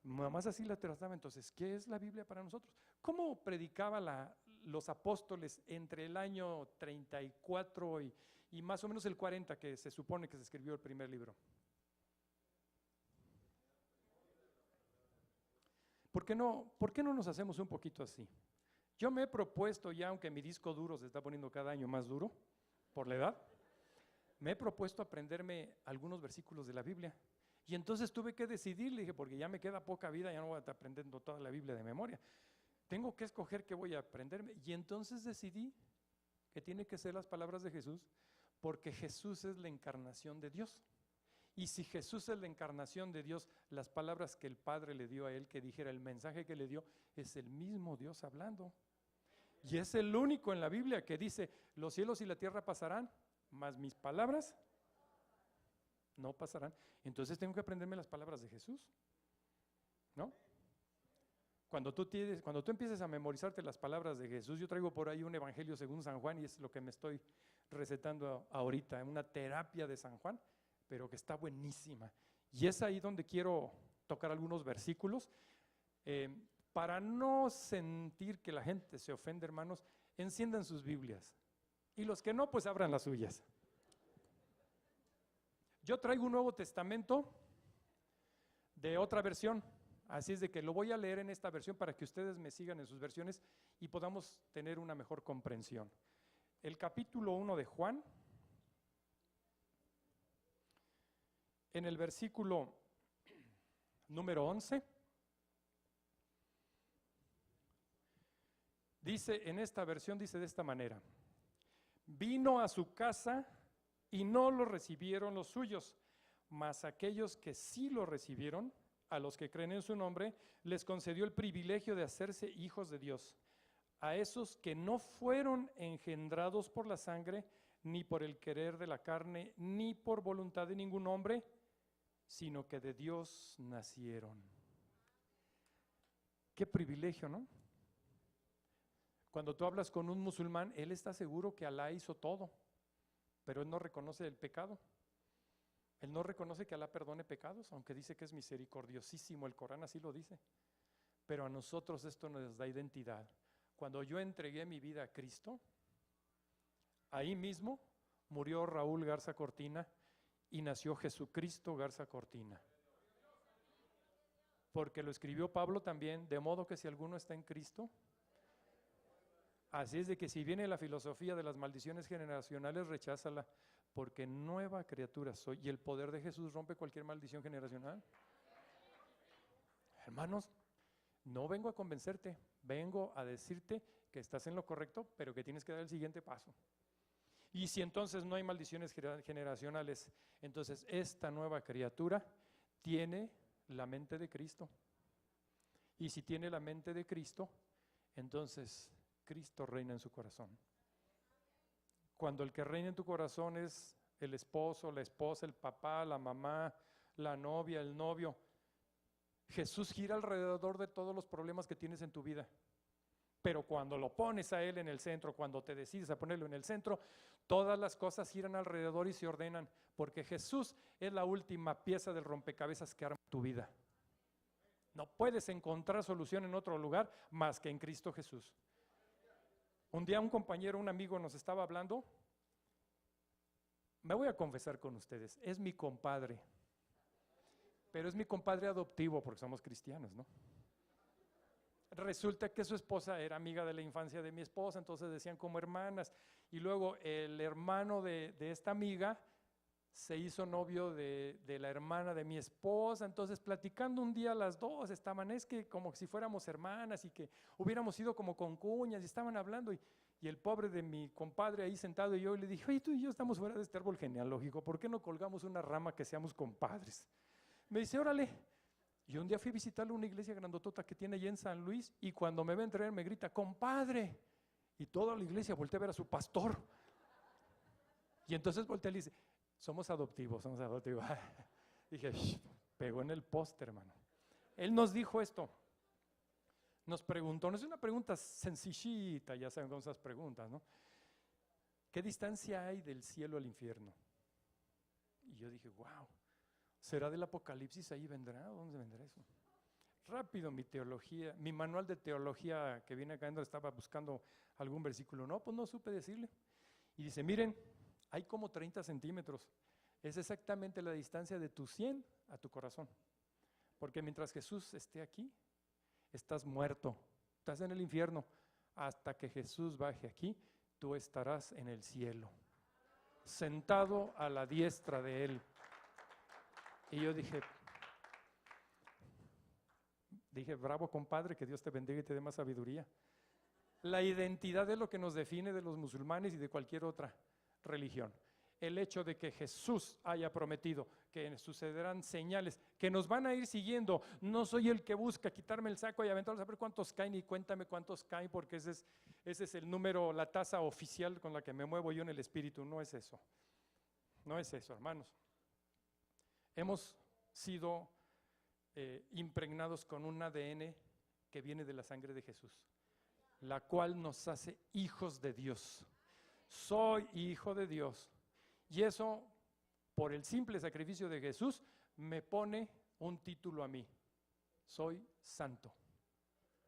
Nada más así la trataba. Entonces, ¿qué es la Biblia para nosotros? ¿Cómo predicaba los apóstoles entre el año 34 y más o menos el 40 que se supone que se escribió el primer libro? ¿Por qué no nos hacemos un poquito así? Yo me he propuesto ya, aunque mi disco duro se está poniendo cada año más duro, por la edad, me he propuesto aprenderme algunos versículos de la Biblia. Y entonces tuve que decidir, le dije, porque ya me queda poca vida, ya no voy a estar aprendiendo toda la Biblia de memoria. Tengo que escoger qué voy a aprenderme. Y entonces decidí que tiene que ser las palabras de Jesús, porque Jesús es la encarnación de Dios. Y si Jesús es la encarnación de Dios, las palabras que el Padre le dio a él, que dijera, el mensaje que le dio, es el mismo Dios hablando. Y es el único en la Biblia que dice, los cielos y la tierra pasarán, mas mis palabras no pasarán. Entonces tengo que aprenderme las palabras de Jesús, ¿no? Cuando tú empieces a memorizarte las palabras de Jesús, yo traigo por ahí un evangelio según San Juan y es lo que me estoy recetando ahorita, una terapia de San Juan, pero que está buenísima. Y es ahí donde quiero tocar algunos versículos. Para no sentir que la gente se ofende, hermanos, enciendan sus Biblias. Y los que no, pues abran las suyas. Yo traigo un Nuevo Testamento de otra versión, así es de que lo voy a leer en esta versión para que ustedes me sigan en sus versiones y podamos tener una mejor comprensión. El capítulo 1 de Juan, en el versículo número 11, dice, en esta versión dice de esta manera, vino a su casa y no lo recibieron los suyos, mas aquellos que sí lo recibieron, a los que creen en su nombre, les concedió el privilegio de hacerse hijos de Dios. A esos que no fueron engendrados por la sangre, ni por el querer de la carne, ni por voluntad de ningún hombre, sino que de Dios nacieron. Qué privilegio, ¿no? Cuando tú hablas con un musulmán, él está seguro que Alá hizo todo, pero él no reconoce el pecado. Él no reconoce que Alá perdone pecados, aunque dice que es misericordiosísimo, el Corán así lo dice. Pero a nosotros esto nos da identidad. Cuando yo entregué mi vida a Cristo, ahí mismo murió Raúl Garza Cortina y nació Jesucristo Garza Cortina. Porque lo escribió Pablo también, de modo que si alguno está en Cristo, así es de que si viene la filosofía de las maldiciones generacionales, recházala, porque nueva criatura soy y el poder de Jesús rompe cualquier maldición generacional. Hermanos, no vengo a convencerte, vengo a decirte que estás en lo correcto, pero que tienes que dar el siguiente paso. Y si entonces no hay maldiciones generacionales, entonces esta nueva criatura tiene la mente de Cristo. Y si tiene la mente de Cristo, entonces Cristo reina en su corazón. Cuando el que reina en tu corazón es el esposo, la esposa, el papá, la mamá, la novia, el novio, Jesús gira alrededor de todos los problemas que tienes en tu vida. Pero cuando lo pones a Él en el centro, cuando te decides a ponerlo en el centro, todas las cosas giran alrededor y se ordenan, porque Jesús es la última pieza del rompecabezas que arma tu vida. No puedes encontrar solución en otro lugar más que en Cristo Jesús. Un día un compañero, un amigo nos estaba hablando, me voy a confesar con ustedes, es mi compadre, pero es mi compadre adoptivo porque somos cristianos, ¿no? Resulta que su esposa era amiga de la infancia de mi esposa, entonces decían como hermanas, y luego el hermano de esta amiga se hizo novio de la hermana de mi esposa, entonces platicando un día las dos estaban, es que como si fuéramos hermanas y que hubiéramos ido como con cuñas y estaban hablando y el pobre de mi compadre ahí sentado y yo le dije, oye, tú y yo estamos fuera de este árbol genealógico, ¿por qué no colgamos una rama que seamos compadres? Me dice, órale. Y un día fui a visitarle una iglesia grandotota que tiene allá en San Luis y cuando me ve entrar me grita, compadre, y toda la iglesia voltea a ver a su pastor. Y entonces voltea y le dice, somos adoptivos. Dije, pegó en el poste, hermano. Él nos dijo esto, nos preguntó, no es una pregunta sencillita, ya saben cómo esas preguntas, ¿no? ¿Qué distancia hay del cielo al infierno? Y yo dije, wow, ¿será del Apocalipsis ahí vendrá? ¿Dónde vendrá eso? Rápido mi teología, mi manual de teología que viene cayendo, estaba buscando algún versículo, no, pues no supe decirle. Y dice, miren, hay como 30 centímetros, es exactamente la distancia de tu 100 a tu corazón, porque mientras Jesús esté aquí, estás muerto, estás en el infierno, hasta que Jesús baje aquí, tú estarás en el cielo. sentado a la diestra de Él. Y yo dije, bravo compadre, que Dios te bendiga y te dé más sabiduría. La identidad es lo que nos define de los musulmanes y de cualquier otra religión. El hecho de que Jesús haya prometido que sucederán señales que nos van a ir siguiendo. No soy el que busca quitarme el saco y aventarlos a ver cuántos caen y cuéntame cuántos caen, porque ese es el número, la tasa oficial con la que me muevo yo en el espíritu. No es eso. No es eso, hermanos. Hemos sido impregnados con un ADN que viene de la sangre de Jesús, la cual nos hace hijos de Dios. Soy hijo de Dios. Y eso, por el simple sacrificio de Jesús, me pone un título a mí. Soy santo.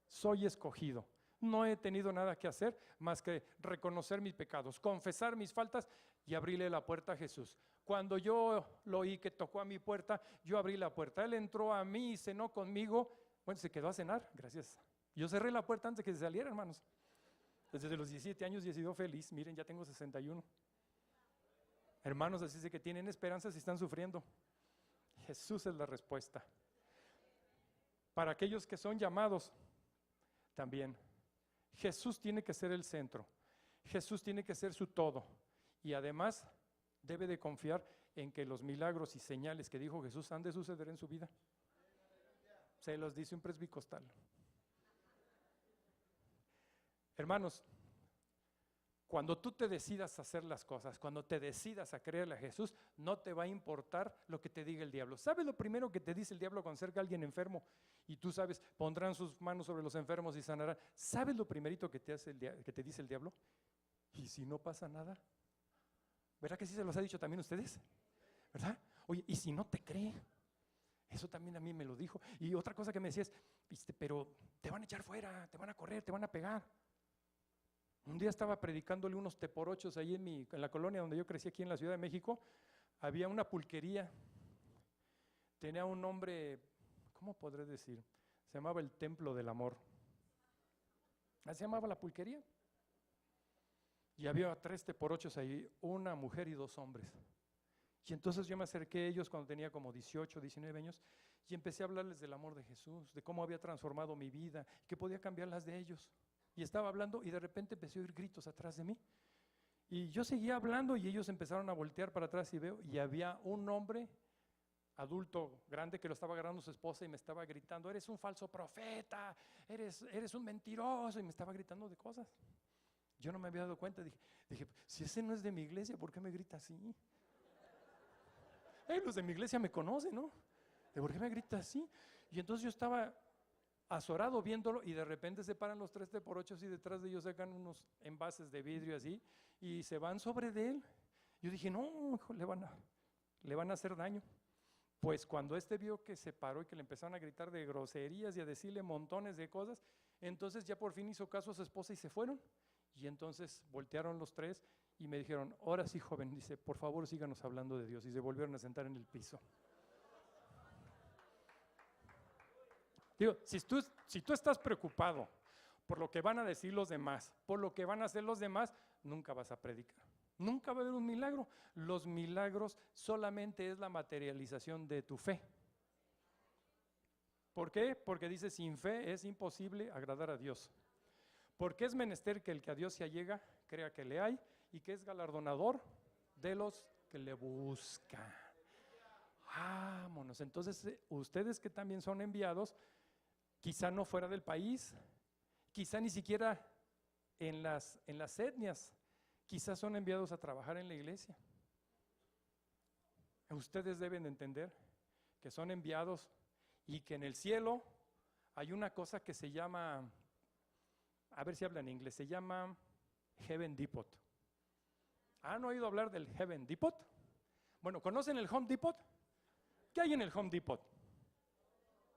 Soy escogido. No he tenido nada que hacer más que reconocer mis pecados, confesar mis faltas y abrirle la puerta a Jesús. Cuando yo lo oí que tocó a mi puerta, yo abrí la puerta. Él entró a mí y cenó conmigo. Bueno, se quedó a cenar, gracias. Yo cerré la puerta antes de que se saliera, hermanos. Desde los 17 años y he sido feliz. Miren, ya tengo 61. Hermanos, así es que tienen esperanza si están sufriendo. Jesús es la respuesta. Para aquellos que son llamados, también. Jesús tiene que ser el centro. Jesús tiene que ser su todo. Y además debe de confiar en que los milagros y señales que dijo Jesús han de suceder en su vida. Se los dice un presbicostal. Hermanos, cuando tú te decidas a hacer las cosas, cuando te decidas a creerle a Jesús, no te va a importar lo que te diga el diablo. ¿Sabes lo primero que te dice el diablo cuando acerca a alguien enfermo? Y tú sabes, pondrán sus manos sobre los enfermos y sanarán. ¿Sabes lo primerito que te dice el diablo? ¿Y si no pasa nada? ¿Verdad que sí se los ha dicho también a ustedes? ¿Verdad? Oye, ¿y si no te cree? Eso también a mí me lo dijo. Y otra cosa que me decía es, pero te van a echar fuera, te van a correr, te van a pegar. Un día estaba predicándole unos teporochos ahí en la colonia donde yo crecí, aquí en la Ciudad de México. Había una pulquería, tenía un nombre, ¿cómo podré decir? Se llamaba el Templo del Amor. Así se llamaba la pulquería. Y había 3 teporochos ahí, una mujer y 2 hombres. Y entonces yo me acerqué a ellos cuando tenía como 18, 19 años y empecé a hablarles del amor de Jesús, de cómo había transformado mi vida, que podía cambiar las de ellos. Y estaba hablando y de repente empecé a oír gritos atrás de mí. Y yo seguía hablando y ellos empezaron a voltear para atrás y veo, y había un hombre adulto grande que lo estaba agarrando su esposa y me estaba gritando, eres un falso profeta, eres un mentiroso, y me estaba gritando de cosas. Yo no me había dado cuenta, dije, si ese no es de mi iglesia, ¿por qué me grita así? Los de mi iglesia me conocen, ¿no? ¿De por qué me grita así? Y entonces yo estaba azorado viéndolo y de repente se paran los 3 teporochos y detrás de ellos sacan unos envases de vidrio así y se van sobre de él. Yo dije, no, hijo, le van a hacer daño. Pues cuando vio que se paró y que le empezaron a gritar de groserías y a decirle montones de cosas, entonces ya por fin hizo caso a su esposa y se fueron. Y entonces voltearon los 3 y me dijeron, ahora sí, joven, dice, por favor síganos hablando de Dios. Y se volvieron a sentar en el piso. Digo, si tú estás preocupado por lo que van a decir los demás, por lo que van a hacer los demás, nunca vas a predicar. Nunca va a haber un milagro. Los milagros solamente es la materialización de tu fe. ¿Por qué? Porque dice, sin fe es imposible agradar a Dios. Porque es menester que el que a Dios se allega, crea que le hay y que es galardonador de los que le buscan. Vámonos. Entonces, ustedes que también son enviados, quizá no fuera del país, quizá ni siquiera en las etnias, quizá son enviados a trabajar en la iglesia. Ustedes deben entender que son enviados y que en el cielo hay una cosa que se llama, a ver si hablan inglés, se llama Heaven Depot. ¿Han oído hablar del Heaven Depot? Bueno, ¿conocen el Home Depot? ¿Qué hay en el Home Depot?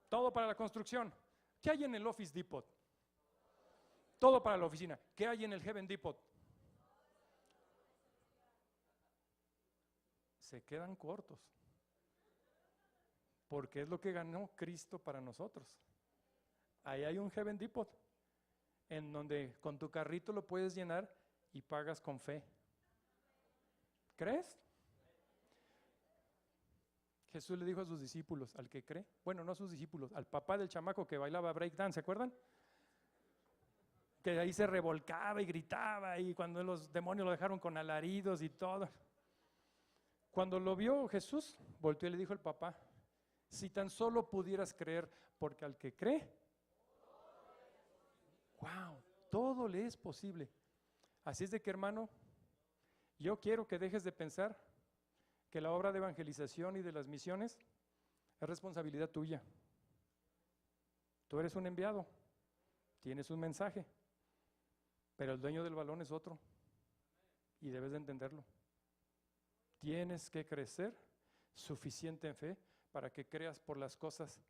Todo para la construcción. ¿Qué hay en el Office Depot? Todo para la oficina. ¿Qué hay en el Heaven Depot? Se quedan cortos. Porque es lo que ganó Cristo para nosotros. Ahí hay un Heaven Depot, en donde con tu carrito lo puedes llenar y pagas con fe. ¿Crees? Jesús le dijo a sus discípulos, al que cree, bueno, no a sus discípulos, al papá del chamaco que bailaba breakdance, ¿se acuerdan? Que ahí se revolcaba y gritaba, y cuando los demonios lo dejaron con alaridos y todo. Cuando lo vio Jesús, volteó y le dijo al papá, si tan solo pudieras creer, porque al que cree, wow, todo le es posible. Así es de que, hermano, yo quiero que dejes de pensar que la obra de evangelización y de las misiones es responsabilidad tuya. Tú eres un enviado, tienes un mensaje, pero el dueño del balón es otro y debes de entenderlo. Tienes que crecer suficiente en fe para que creas por las cosas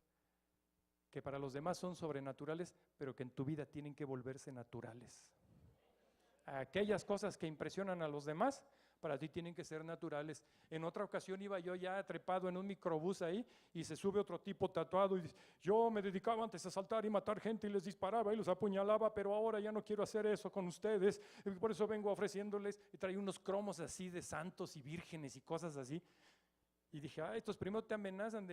que para los demás son sobrenaturales, pero que en tu vida tienen que volverse naturales. Aquellas cosas que impresionan a los demás, para ti tienen que ser naturales. En otra ocasión iba yo ya trepado en un microbús ahí y se sube otro tipo tatuado y dice, yo me dedicaba antes a asaltar y matar gente y les disparaba y los apuñalaba, pero ahora ya no quiero hacer eso con ustedes, y por eso vengo ofreciéndoles, y traía unos cromos así de santos y vírgenes y cosas así. Y dije, estos primero te amenazan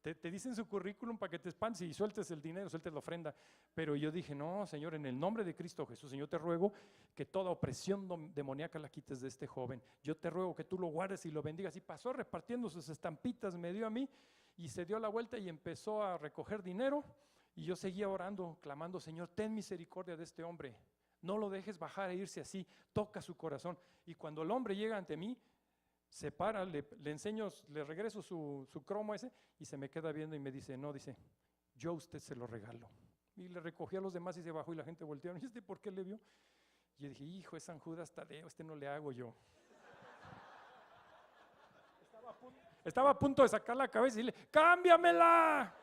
te dicen su currículum para que te espantes y sueltes el dinero, sueltes la ofrenda. Pero yo dije, no, Señor, en el nombre de Cristo Jesús, Señor, te ruego que toda opresión demoníaca la quites de este joven. Yo te ruego que tú lo guardes y lo bendigas. Y pasó repartiendo sus estampitas, me dio a mí y se dio la vuelta y empezó a recoger dinero. Y yo seguía orando, clamando, Señor, ten misericordia de este hombre. No lo dejes bajar e irse así, toca su corazón. Y cuando el hombre llega ante mí, se para, le enseño, le regreso su cromo ese y se me queda viendo y me dice, no, dice, yo a usted se lo regalo. Y le recogí a los demás y se bajó y la gente volteó. ¿Y este por qué le vio? Y yo dije, hijo, es San Judas Tadeo, no le hago yo. Estaba a punto de sacar la cabeza y decirle, ¡cámbiamela!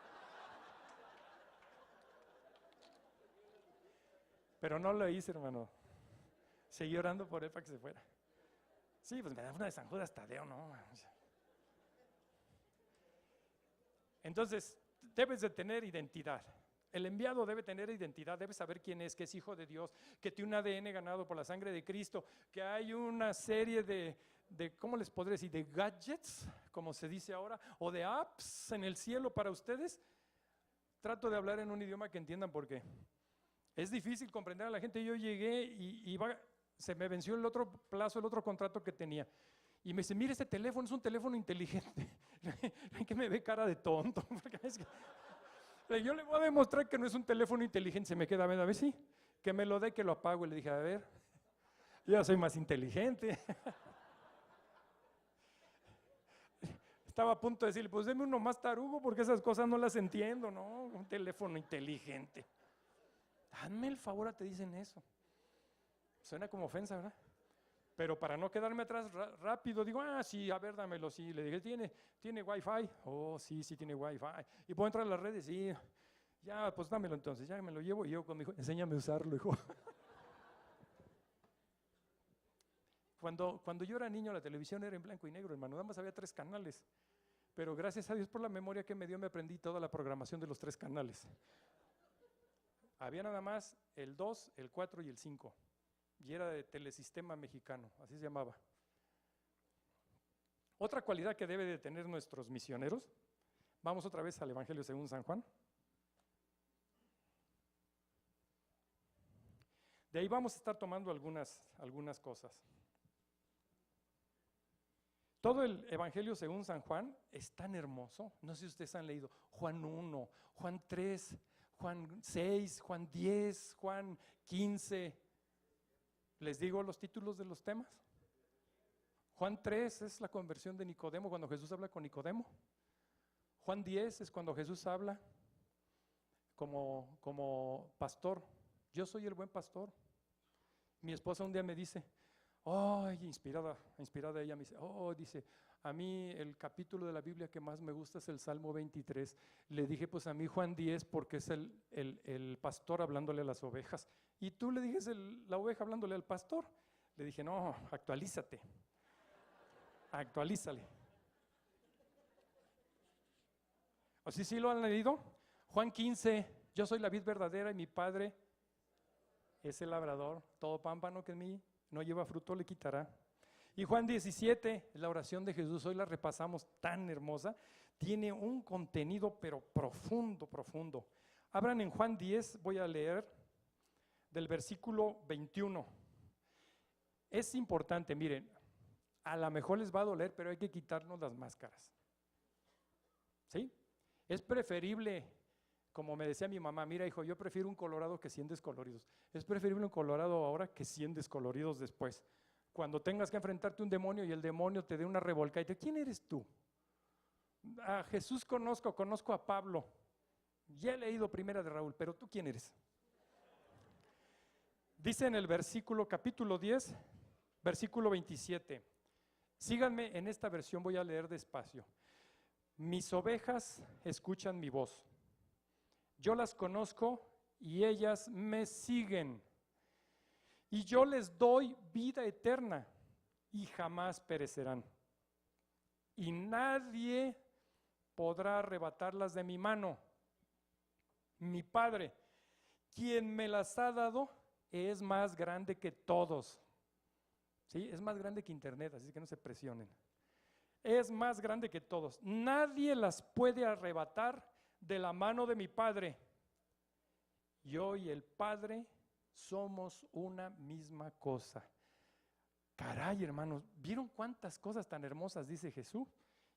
Pero no lo hice, hermano. Seguí orando por él para que se fuera. Sí, pues me da una de San Judas Tadeo, ¿no? Entonces, debes de tener identidad. El enviado debe tener identidad, debe saber quién es, que es hijo de Dios, que tiene un ADN ganado por la sangre de Cristo, que hay una serie de ¿cómo les podré decir? De gadgets, como se dice ahora, o de apps en el cielo para ustedes. Trato de hablar en un idioma que entiendan porque es difícil comprender a la gente. Yo llegué y se me venció el otro plazo, el otro contrato que tenía. Y me dice, mire, este teléfono es un teléfono inteligente. Que me ve cara de tonto. Yo le voy a demostrar que no es un teléfono inteligente. Se me queda viendo, a ver, sí, que me lo dé, que lo apago. Y le dije, a ver, yo ya soy más inteligente. Estaba a punto de decirle, pues deme uno más tarugo porque esas cosas no las entiendo, ¿no? Un teléfono inteligente. Hazme el favor, te dicen eso. Suena como ofensa, ¿verdad? Pero para no quedarme atrás rápido, digo, sí, a ver, dámelo, sí. Le dije, ¿tiene Wi-Fi? Oh, sí, tiene Wi-Fi. ¿Y puedo entrar a las redes? Sí. Ya, pues dámelo entonces, ya me lo llevo. Y yo con mi hijo, enséñame a usarlo, hijo. Cuando yo era niño, la televisión era en blanco y negro, hermano. Nada más había 3 canales. Pero gracias a Dios por la memoria que me dio, me aprendí toda la programación de los 3 canales. Había nada más el 2, el 4 y el 5. Y era de Telesistema Mexicano, así se llamaba. Otra cualidad que debe de tener nuestros misioneros, vamos otra vez al Evangelio según San Juan. De ahí vamos a estar tomando algunas cosas. Todo el Evangelio según San Juan es tan hermoso. No sé si ustedes han leído Juan 1, Juan 3, Juan 6, Juan 10, Juan 15. ¿Les digo los títulos de los temas? Juan 3 es la conversión de Nicodemo, cuando Jesús habla con Nicodemo. Juan 10 es cuando Jesús habla como pastor. Yo soy el buen pastor. Mi esposa un día me dice, inspirada ella me dice, dice, a mí el capítulo de la Biblia que más me gusta es el Salmo 23. Le dije, pues a mí Juan 10 porque es el pastor hablándole a las ovejas. Y tú le dijes la oveja hablándole al pastor. Le dije, no, actualízate. Actualízale. ¿O sí lo han leído? Juan 15, yo soy la vid verdadera y mi padre es el labrador. Todo pámpano que en mí no lleva fruto le quitará. Y Juan 17, la oración de Jesús, hoy la repasamos, tan hermosa, tiene un contenido pero profundo, profundo. Abran en Juan 10, voy a leer del versículo 21. Es importante, miren, a lo mejor les va a doler, pero hay que quitarnos las máscaras. ¿Sí? Es preferible, como me decía mi mamá, mira hijo, yo prefiero un colorado que 100 descoloridos. Es preferible un colorado ahora que 100 descoloridos después. Cuando tengas que enfrentarte a un demonio y el demonio te dé una revolcada y te dice, ¿quién eres tú? A Jesús conozco a Pablo. Ya he leído Primera de Raúl, pero ¿tú quién eres? Dice en el versículo, capítulo 10, versículo 27. Síganme en esta versión, voy a leer despacio. Mis ovejas escuchan mi voz. Yo las conozco y ellas me siguen. Y yo les doy vida eterna y jamás perecerán. Y nadie podrá arrebatarlas de mi mano. Mi Padre, quien me las ha dado, es más grande que todos. ¿Sí? Es más grande que internet, así que no se presionen. Es más grande que todos. Nadie las puede arrebatar de la mano de mi Padre. Yo y el Padre somos una misma cosa. Caray, hermanos, ¿vieron cuántas cosas tan hermosas dice Jesús?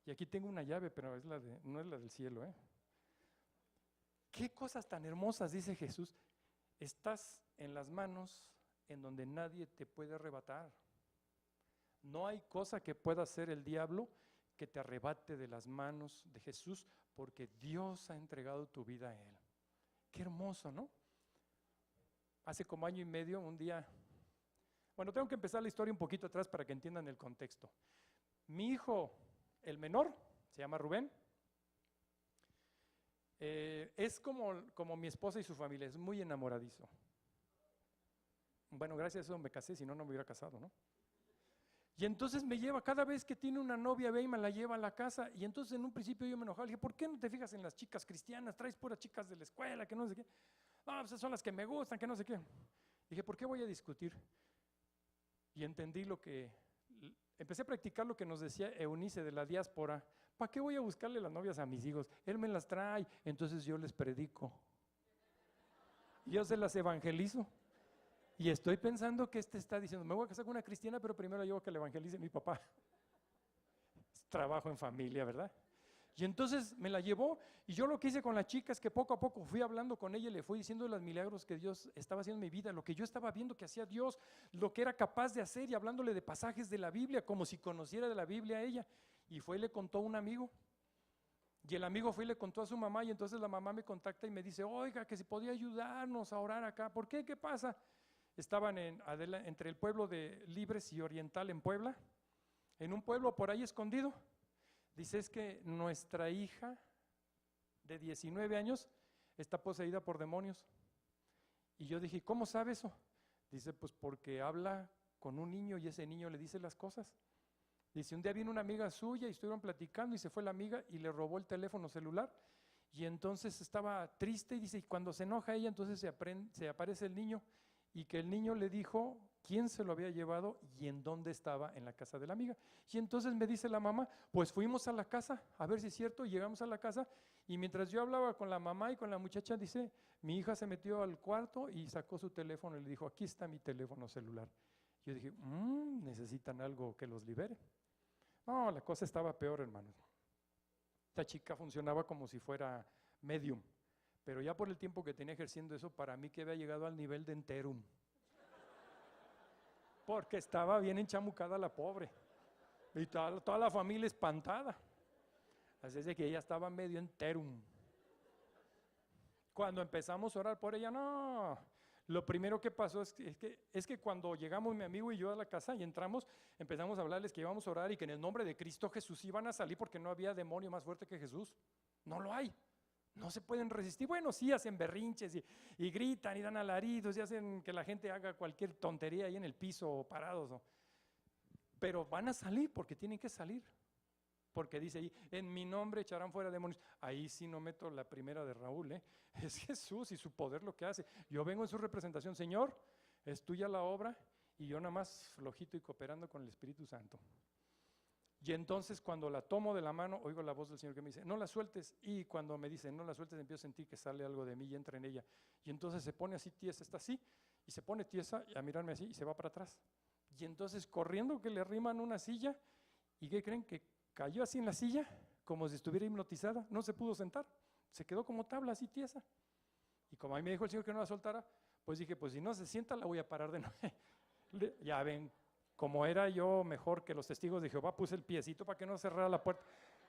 Y aquí tengo una llave, pero no es la del cielo, ¿eh? ¿Qué cosas tan hermosas dice Jesús? Estás en las manos en donde nadie te puede arrebatar. No hay cosa que pueda hacer el diablo que te arrebate de las manos de Jesús, porque Dios ha entregado tu vida a Él. Qué hermoso, ¿no? Hace como año y medio, un día, bueno, tengo que empezar la historia un poquito atrás para que entiendan el contexto. Mi hijo, el menor, se llama Rubén, es como mi esposa y su familia, es muy enamoradizo. Bueno, gracias a eso me casé, si no, no me hubiera casado, ¿no? Y entonces me lleva, cada vez que tiene una novia, ve y me la lleva a la casa, y entonces en un principio yo me enojaba, le dije, ¿por qué no te fijas en las chicas cristianas? Traes puras chicas de la escuela, que no sé qué. No, pues esas son las que me gustan, que no sé qué. Dije, ¿por qué voy a discutir? Y entendí empecé a practicar lo que nos decía Eunice de la diáspora. ¿Para qué voy a buscarle las novias a mis hijos? Él me las trae, entonces yo les predico. Yo se las evangelizo. Y estoy pensando que está diciendo, me voy a casar con una cristiana, pero primero la llevo a que le evangelice mi papá. Es trabajo en familia, ¿verdad? Y entonces me la llevó, y yo lo que hice con la chica es que poco a poco fui hablando con ella y le fui diciendo los milagros que Dios estaba haciendo en mi vida, lo que yo estaba viendo que hacía Dios, lo que era capaz de hacer, y hablándole de pasajes de la Biblia, como si conociera de la Biblia a ella. Y fue y le contó a un amigo, y el amigo fue y le contó a su mamá, y entonces la mamá me contacta y me dice, oiga, que si podía ayudarnos a orar acá. ¿Por qué? ¿Qué pasa? Estaban entre el pueblo de Libres y Oriental en Puebla, en un pueblo por ahí escondido. Dice, es que nuestra hija de 19 años está poseída por demonios. Y yo dije, ¿cómo sabe eso? Dice, pues porque habla con un niño y ese niño le dice las cosas. Dice, un día vino una amiga suya y estuvieron platicando y se fue la amiga y le robó el teléfono celular. Y entonces estaba triste y dice, y cuando se enoja ella, entonces se aparece el niño. Y que el niño le dijo quién se lo había llevado y en dónde estaba, en la casa de la amiga. Y entonces me dice la mamá, pues fuimos a la casa a ver si es cierto, y llegamos a la casa, y mientras yo hablaba con la mamá y con la muchacha, dice, mi hija se metió al cuarto y sacó su teléfono y le dijo, aquí está mi teléfono celular. Yo dije, necesitan algo que los libere. No, la cosa estaba peor, hermanos. Esta chica funcionaba como si fuera medium. Pero ya por el tiempo que tenía ejerciendo eso, para mí que había llegado al nivel de enterum. Porque estaba bien enchamucada la pobre. Y toda la familia espantada. Así es de que ella estaba medio enterum. Cuando empezamos a orar por ella, no. Lo primero que pasó es que cuando llegamos mi amigo y yo a la casa y entramos, empezamos a hablarles que íbamos a orar y que en el nombre de Cristo Jesús iban a salir porque no había demonio más fuerte que Jesús. No lo hay. No se pueden resistir. Bueno, sí hacen berrinches y gritan y dan alaridos y hacen que la gente haga cualquier tontería ahí en el piso parados. ¿No? Pero van a salir porque tienen que salir. Porque dice ahí, en mi nombre echarán fuera demonios. Ahí sí no meto la primera de Raúl, ¿eh? Es Jesús y su poder lo que hace. Yo vengo en su representación, Señor, es tuya la obra Y yo nada más flojito y cooperando con el Espíritu Santo. Y entonces cuando la tomo de la mano, oigo la voz del Señor que me dice, no la sueltes. Y cuando me dice, no la sueltes, empiezo a sentir que sale algo de mí y entra en ella. Y entonces se pone así tiesa, está así, y se pone tiesa a mirarme así y se va para atrás. Y entonces corriendo que le arriman una silla, ¿y qué creen? Que cayó así en la silla, como si estuviera hipnotizada, no se pudo sentar, se quedó como tabla así tiesa. Y como a mí me dijo el Señor que no la soltara, pues dije, pues si no se sienta la voy a parar de nuevo. Ya ven, como era yo mejor que los testigos de Jehová, puse el piecito para que no cerrara la puerta,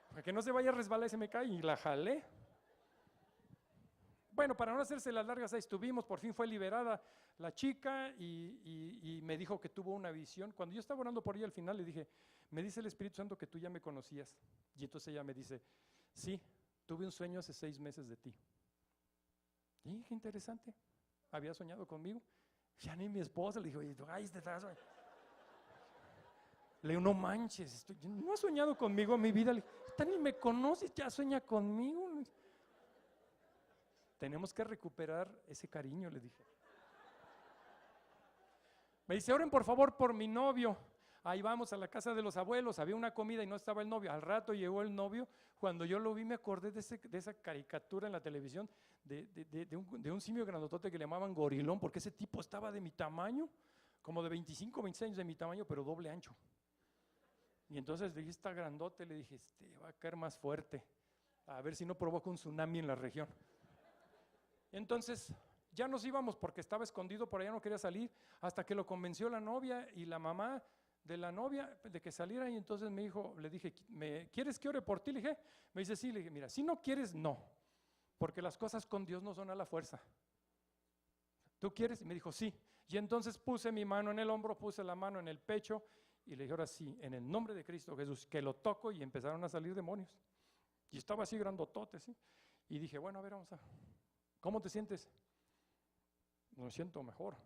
para que no se vaya a resbalar y se me cae, y la jalé. Bueno, para no hacerse las largas, ahí estuvimos, por fin fue liberada la chica y me dijo que tuvo una visión. Cuando yo estaba orando por ella al final le dije, me dice el Espíritu Santo que tú ya me conocías. Y entonces ella me dice, sí, tuve un sueño hace 6 meses de ti. Y qué interesante, había soñado conmigo. Ya ni mi esposa le dijo, ay, este trazo. Le digo, no manches, no has soñado conmigo en mi vida. Le digo, esta ni me conoces, ya sueña conmigo. Tenemos que recuperar ese cariño, le dije. Me dice, oren por favor por mi novio. Ahí vamos a la casa de los abuelos, había una comida y no estaba el novio. Al rato llegó el novio. Cuando yo lo vi me acordé de esa caricatura en la televisión de un simio grandotote que le llamaban Gorilón, porque ese tipo estaba de mi tamaño, como de 25, 26 años de mi tamaño, pero doble ancho. Y entonces le dije, está grandote, le dije, va a caer más fuerte, a ver si no provoca un tsunami en la región. Entonces ya nos íbamos porque estaba escondido por allá, no quería salir, hasta que lo convenció la novia y la mamá de la novia de que saliera. Y entonces me dijo, le dije, ¿quieres que ore por ti? Le dije, me dice, sí. Le dije, mira, si no quieres, no, porque las cosas con Dios no son a la fuerza. ¿Tú quieres? Y me dijo, sí. Y entonces puse mi mano en el hombro, puse la mano en el pecho y le dije, ahora sí, en el nombre de Cristo Jesús, que lo toco, y empezaron a salir demonios. Y estaba así grandotote, ¿sí? Y dije, bueno, a ver, ¿cómo te sientes? Me siento mejor.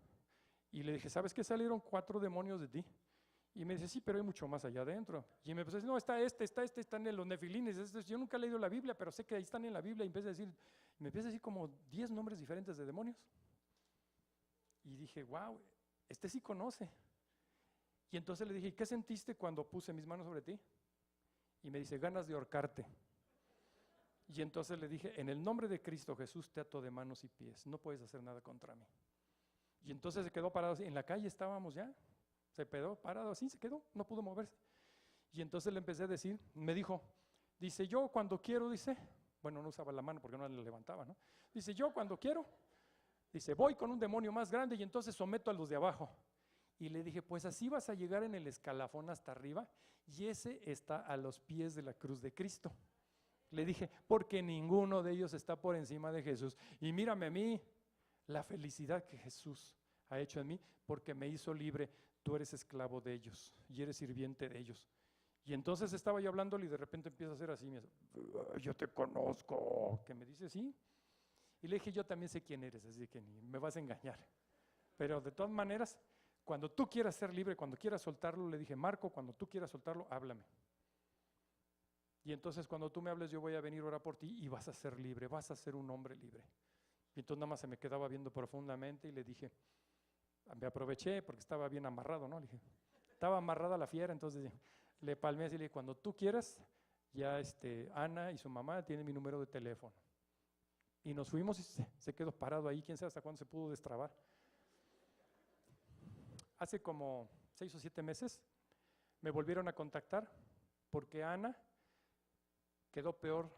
Y le dije, ¿sabes qué? Salieron 4 demonios de ti. Y me dice, sí, pero hay mucho más allá adentro. Y me empezó a decir, no, están en los nefilines. Yo nunca he leído la Biblia, pero sé que ahí están en la Biblia. Y me empieza a decir como 10 nombres diferentes de demonios. Y dije, wow, este sí conoce. Y entonces le dije, ¿qué sentiste cuando puse mis manos sobre ti? Y me dice, ganas de ahorcarte. Y entonces le dije, en el nombre de Cristo Jesús te ato de manos y pies, no puedes hacer nada contra mí. Y entonces se quedó parado así, en la calle estábamos ya, se quedó parado así, se quedó, no pudo moverse. Y entonces le empecé a decir, me dijo, dice, yo cuando quiero, dice, bueno, no usaba la mano porque no la levantaba, ¿no? Dice, yo cuando quiero, dice, voy con un demonio más grande y entonces someto a los de abajo. Y le dije, pues así vas a llegar en el escalafón hasta arriba, y ese está a los pies de la cruz de Cristo. Le dije, porque ninguno de ellos está por encima de Jesús. Y mírame a mí, la felicidad que Jesús ha hecho en mí, porque me hizo libre. Tú eres esclavo de ellos y eres sirviente de ellos. Y entonces estaba yo hablándole y de repente empieza a hacer así, me dice, yo te conozco. Que me dice, sí. Y le dije, yo también sé quién eres, así que ni me vas a engañar. Pero de todas maneras, cuando tú quieras ser libre, cuando quieras soltarlo, le dije, Marco, cuando tú quieras soltarlo, háblame. Y entonces cuando tú me hables, yo voy a venir a orar por ti y vas a ser libre, vas a ser un hombre libre. Y entonces nada más se me quedaba viendo profundamente y le dije, me aproveché porque estaba bien amarrado, ¿no? Le dije, estaba amarrada la fiera, entonces le palmé así y le dije, cuando tú quieras, ya Ana y su mamá tienen mi número de teléfono. Y nos fuimos y se quedó parado ahí, quién sabe hasta cuándo se pudo destrabar. Hace como 6 o 7 meses me volvieron a contactar porque Ana quedó peor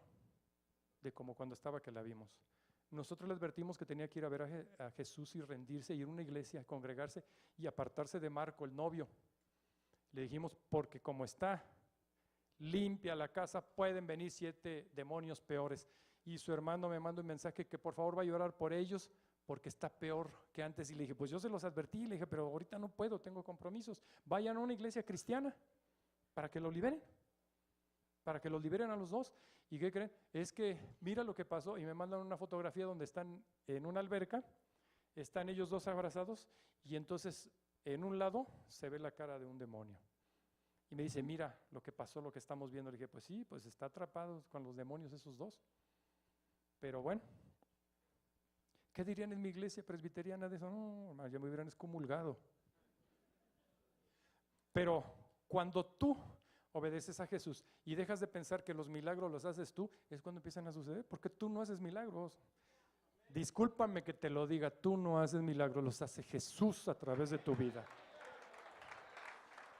de como cuando estaba que la vimos. Nosotros le advertimos que tenía que ir a ver a Jesús y rendirse, ir a una iglesia, a congregarse y apartarse de Marco, el novio. Le dijimos, porque como está limpia la casa, pueden venir 7 demonios peores. Y su hermano me mandó un mensaje que por favor va a llorar por ellos, porque está peor que antes. Y le dije, pues yo se los advertí, le dije, pero ahorita no puedo, tengo compromisos. Vayan a una iglesia cristiana para que lo liberen. Para que los liberen a los dos. ¿Y qué creen? Es que mira lo que pasó, y me mandan una fotografía donde están en una alberca, están ellos dos abrazados, y entonces en un lado se ve la cara de un demonio. Y me dice, mira lo que pasó, lo que estamos viendo. Le dije, pues sí, pues está atrapado con los demonios esos dos. Pero bueno, ¿qué dirían en mi iglesia presbiteriana de eso? No, ya me hubieran excomulgado. Pero cuando tú obedeces a Jesús y dejas de pensar que los milagros los haces tú, es cuando empiezan a suceder, porque tú no haces milagros. Discúlpame que te lo diga, tú no haces milagros, los hace Jesús a través de tu vida.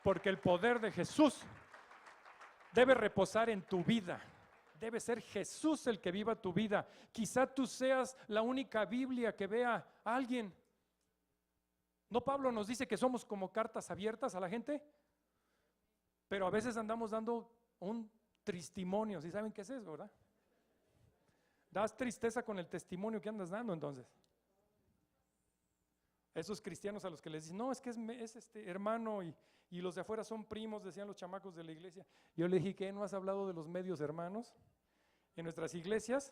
Porque el poder de Jesús debe reposar en tu vida. Debe ser Jesús el que viva tu vida. Quizá tú seas la única Biblia que vea a alguien. ¿No Pablo nos dice que somos como cartas abiertas a la gente? Pero a veces andamos dando un testimonio. ¿Sí saben qué es eso, verdad? Das tristeza con el testimonio que andas dando entonces. Esos cristianos a los que les dicen, no, es que es este hermano y los de afuera son primos, decían los chamacos de la iglesia. Yo le dije, ¿qué? ¿No has hablado de los medios hermanos? En nuestras iglesias,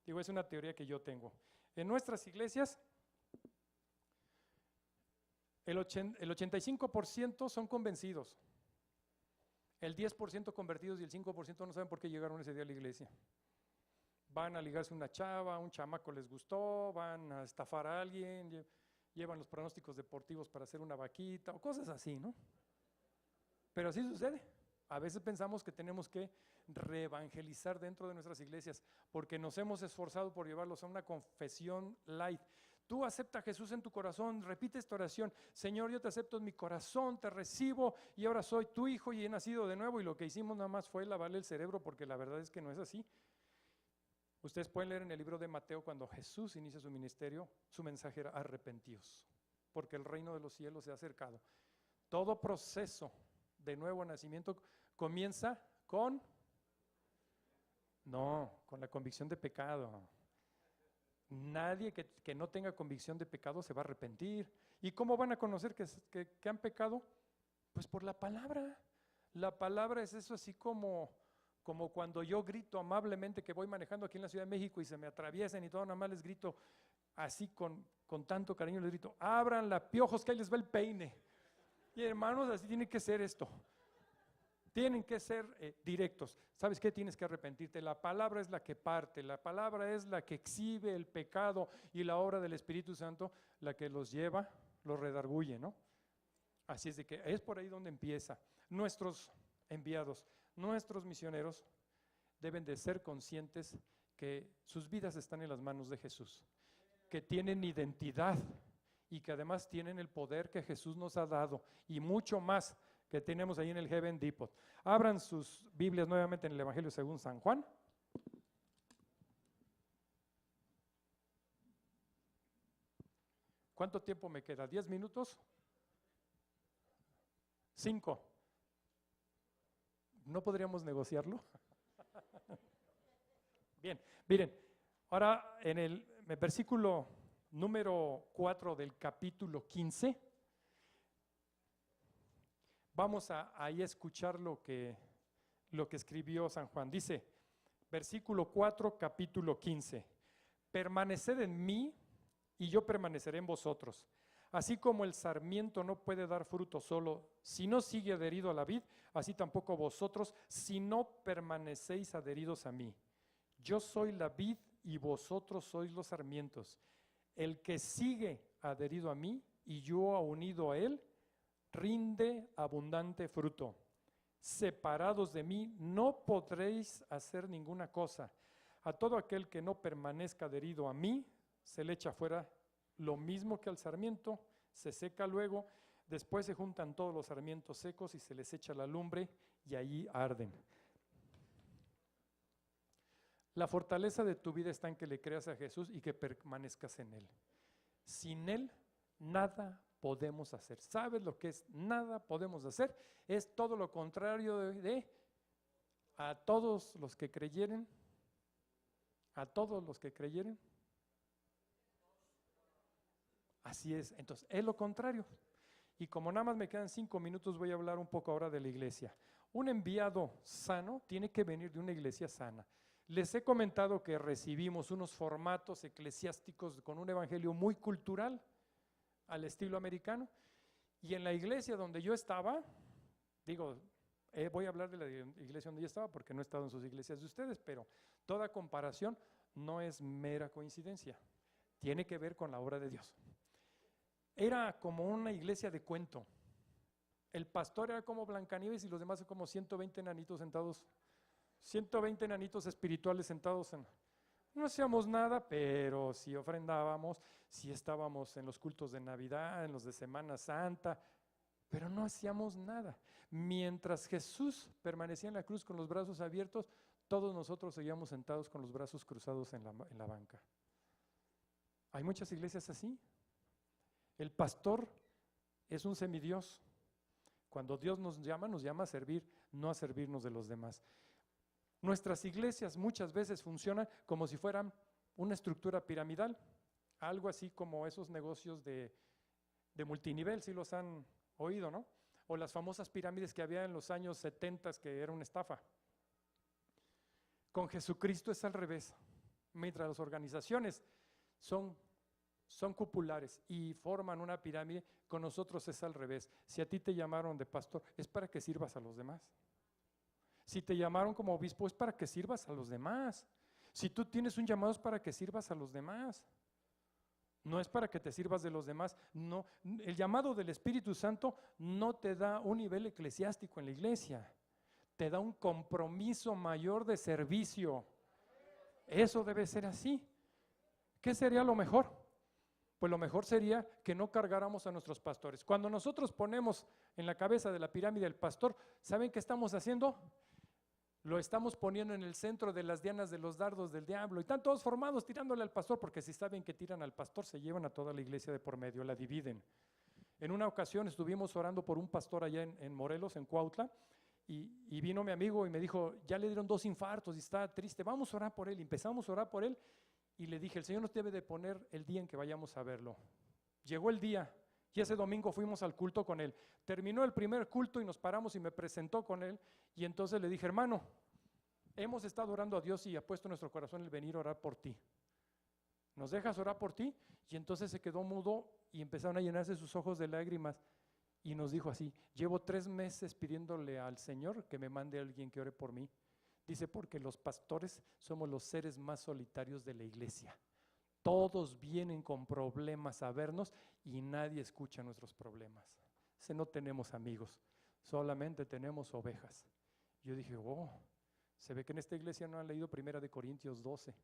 digo, es una teoría que yo tengo. En nuestras iglesias, el 85% son convencidos, el 10% convertidos y el 5% no saben por qué llegaron ese día a la iglesia. Van a ligarse una chava, un chamaco les gustó, van a estafar a alguien, llevan los pronósticos deportivos para hacer una vaquita o cosas así, ¿no? Pero así sucede. A veces pensamos que tenemos que reevangelizar dentro de nuestras iglesias porque nos hemos esforzado por llevarlos a una confesión light. Tú acepta a Jesús en tu corazón, repite esta oración: Señor, yo te acepto en mi corazón, te recibo y ahora soy tu hijo y he nacido de nuevo. Y lo que hicimos nada más fue lavarle el cerebro, porque la verdad es que no es así. Ustedes pueden leer en el libro de Mateo cuando Jesús inicia su ministerio, su mensaje era: arrepentíos, porque el reino de los cielos se ha acercado. Todo proceso de nuevo nacimiento comienza con la convicción de pecado. Nadie que no tenga convicción de pecado se va a arrepentir. ¿Y cómo van a conocer que han pecado? Pues por la palabra. La palabra es eso, así como cuando yo grito amablemente que voy manejando aquí en la Ciudad de México y se me atraviesan y todo, nada más les grito así con tanto cariño, les grito: abran la piojos que ahí les va el peine. Y hermanos, así tiene que ser esto. Tienen que ser directos. ¿Sabes qué? Tienes que arrepentirte. La palabra es la que parte, la palabra es la que exhibe el pecado, y la obra del Espíritu Santo la que los lleva, los redarguye, ¿no? Así es de que es por ahí donde empieza. Nuestros enviados, nuestros misioneros deben de ser conscientes que sus vidas están en las manos de Jesús, que tienen identidad y que además tienen el poder que Jesús nos ha dado y mucho más que tenemos ahí en el Heaven Depot. Abran sus Biblias nuevamente en el Evangelio según San Juan. ¿Cuánto tiempo me queda? ¿10 minutos? 5. ¿No podríamos negociarlo? Bien, miren, ahora en el versículo número 4 del capítulo 15, vamos a ahí escuchar lo que escribió San Juan. Dice, versículo 4, capítulo 15: permaneced en mí y yo permaneceré en vosotros. Así como el sarmiento no puede dar fruto solo si no sigue adherido a la vid, así tampoco vosotros si no permanecéis adheridos a mí. Yo soy la vid y vosotros sois los sarmientos. El que sigue adherido a mí y yo unido a él, rinde abundante fruto. Separados de mí no podréis hacer ninguna cosa. A todo aquel que no permanezca adherido a mí, se le echa fuera lo mismo que al sarmiento, se seca luego, después se juntan todos los sarmientos secos y se les echa la lumbre y allí arden. La fortaleza de tu vida está en que le creas a Jesús y que permanezcas en Él. Sin Él, nada podemos hacer. ¿Sabes lo que es nada podemos hacer? Es todo lo contrario de a todos los que creyeren, a todos los que creyeren. Así es, entonces es lo contrario. Y como nada más me quedan 5 minutos, voy a hablar un poco ahora de la iglesia. Un enviado sano tiene que venir de una iglesia sana. Les he comentado que recibimos unos formatos eclesiásticos con un evangelio muy cultural, al estilo americano, y en la iglesia donde yo estaba, voy a hablar de la iglesia donde yo estaba porque no he estado en sus iglesias de ustedes, pero toda comparación no es mera coincidencia, tiene que ver con la obra de Dios. Era como una iglesia de cuento. El pastor era como Blancanieves y los demás como 120 enanitos sentados, 120 enanitos espirituales sentados en... No hacíamos nada, pero sí ofrendábamos, sí estábamos en los cultos de Navidad, en los de Semana Santa, pero no hacíamos nada. Mientras Jesús permanecía en la cruz con los brazos abiertos, todos nosotros seguíamos sentados con los brazos cruzados en la banca. Hay muchas iglesias así. El pastor es un semidios. Cuando Dios nos llama a servir, no a servirnos de los demás. Nuestras iglesias muchas veces funcionan como si fueran una estructura piramidal, algo así como esos negocios de multinivel, si los han oído, ¿no? O las famosas pirámides que había en los años 70 que era una estafa. Con Jesucristo es al revés. Mientras las organizaciones son cupulares y forman una pirámide, con nosotros es al revés. Si a ti te llamaron de pastor, es para que sirvas a los demás. Si te llamaron como obispo, es para que sirvas a los demás. Si tú tienes un llamado, es para que sirvas a los demás. No es para que te sirvas de los demás. No, el llamado del Espíritu Santo no te da un nivel eclesiástico en la iglesia. Te da un compromiso mayor de servicio. Eso debe ser así. ¿Qué sería lo mejor? Pues lo mejor sería que no cargáramos a nuestros pastores. Cuando nosotros ponemos en la cabeza de la pirámide al pastor, ¿saben qué estamos haciendo? Lo estamos poniendo en el centro de las dianas de los dardos del diablo. Y están todos formados tirándole al pastor, porque si saben que tiran al pastor, se llevan a toda la iglesia de por medio, la dividen. En una ocasión estuvimos orando por un pastor allá en Morelos, en Cuautla, y vino mi amigo y me dijo, ya le dieron 2 infartos y está triste, vamos a orar por él. Y empezamos a orar por él y le dije, el Señor nos debe de poner el día en que vayamos a verlo. Llegó el día y ese domingo fuimos al culto con él. Terminó el primer culto y nos paramos y me presentó con él y entonces le dije, hermano, hemos estado orando a Dios y ha puesto en nuestro corazón el venir a orar por ti. ¿Nos dejas orar por ti? Y entonces se quedó mudo y empezaron a llenarse sus ojos de lágrimas. Y nos dijo así, llevo 3 meses pidiéndole al Señor que me mande a alguien que ore por mí. Dice, porque los pastores somos los seres más solitarios de la iglesia. Todos vienen con problemas a vernos y nadie escucha nuestros problemas. Dice, no tenemos amigos, solamente tenemos ovejas. Yo dije, oh, se ve que en esta iglesia no han leído 1 Corintios 12.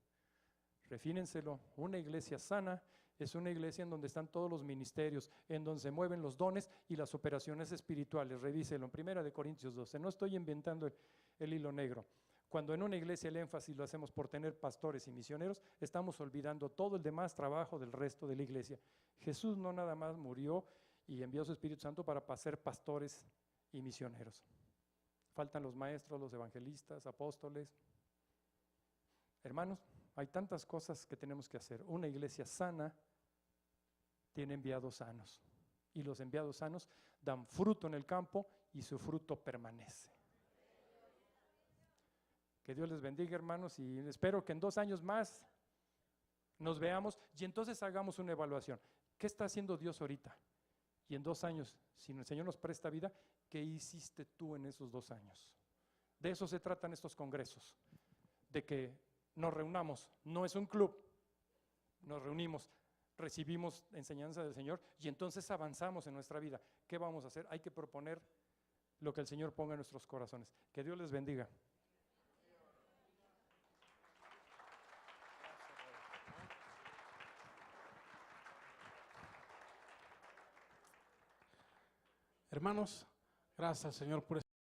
Refínenselo, una iglesia sana es una iglesia en donde están todos los ministerios, en donde se mueven los dones y las operaciones espirituales. Revíselo en 1 Corintios 12, no estoy inventando el hilo negro. Cuando en una iglesia el énfasis lo hacemos por tener pastores y misioneros, estamos olvidando todo el demás trabajo del resto de la iglesia. Jesús no nada más murió y envió a su Espíritu Santo para ser pastores y misioneros. Faltan los maestros, los evangelistas, apóstoles. Hermanos, hay tantas cosas que tenemos que hacer. Una iglesia sana tiene enviados sanos y los enviados sanos dan fruto en el campo y su fruto permanece. Que Dios les bendiga, hermanos, y espero que en 2 años más nos veamos y entonces hagamos una evaluación. ¿Qué está haciendo Dios ahorita? Y en 2 años, si el Señor nos presta vida, ¿qué hiciste tú en esos 2 años? De eso se tratan estos congresos, de que nos reunamos, no es un club, nos reunimos, recibimos enseñanza del Señor y entonces avanzamos en nuestra vida. ¿Qué vamos a hacer? Hay que proponer lo que el Señor ponga en nuestros corazones. Que Dios les bendiga. Hermanos, gracias Señor por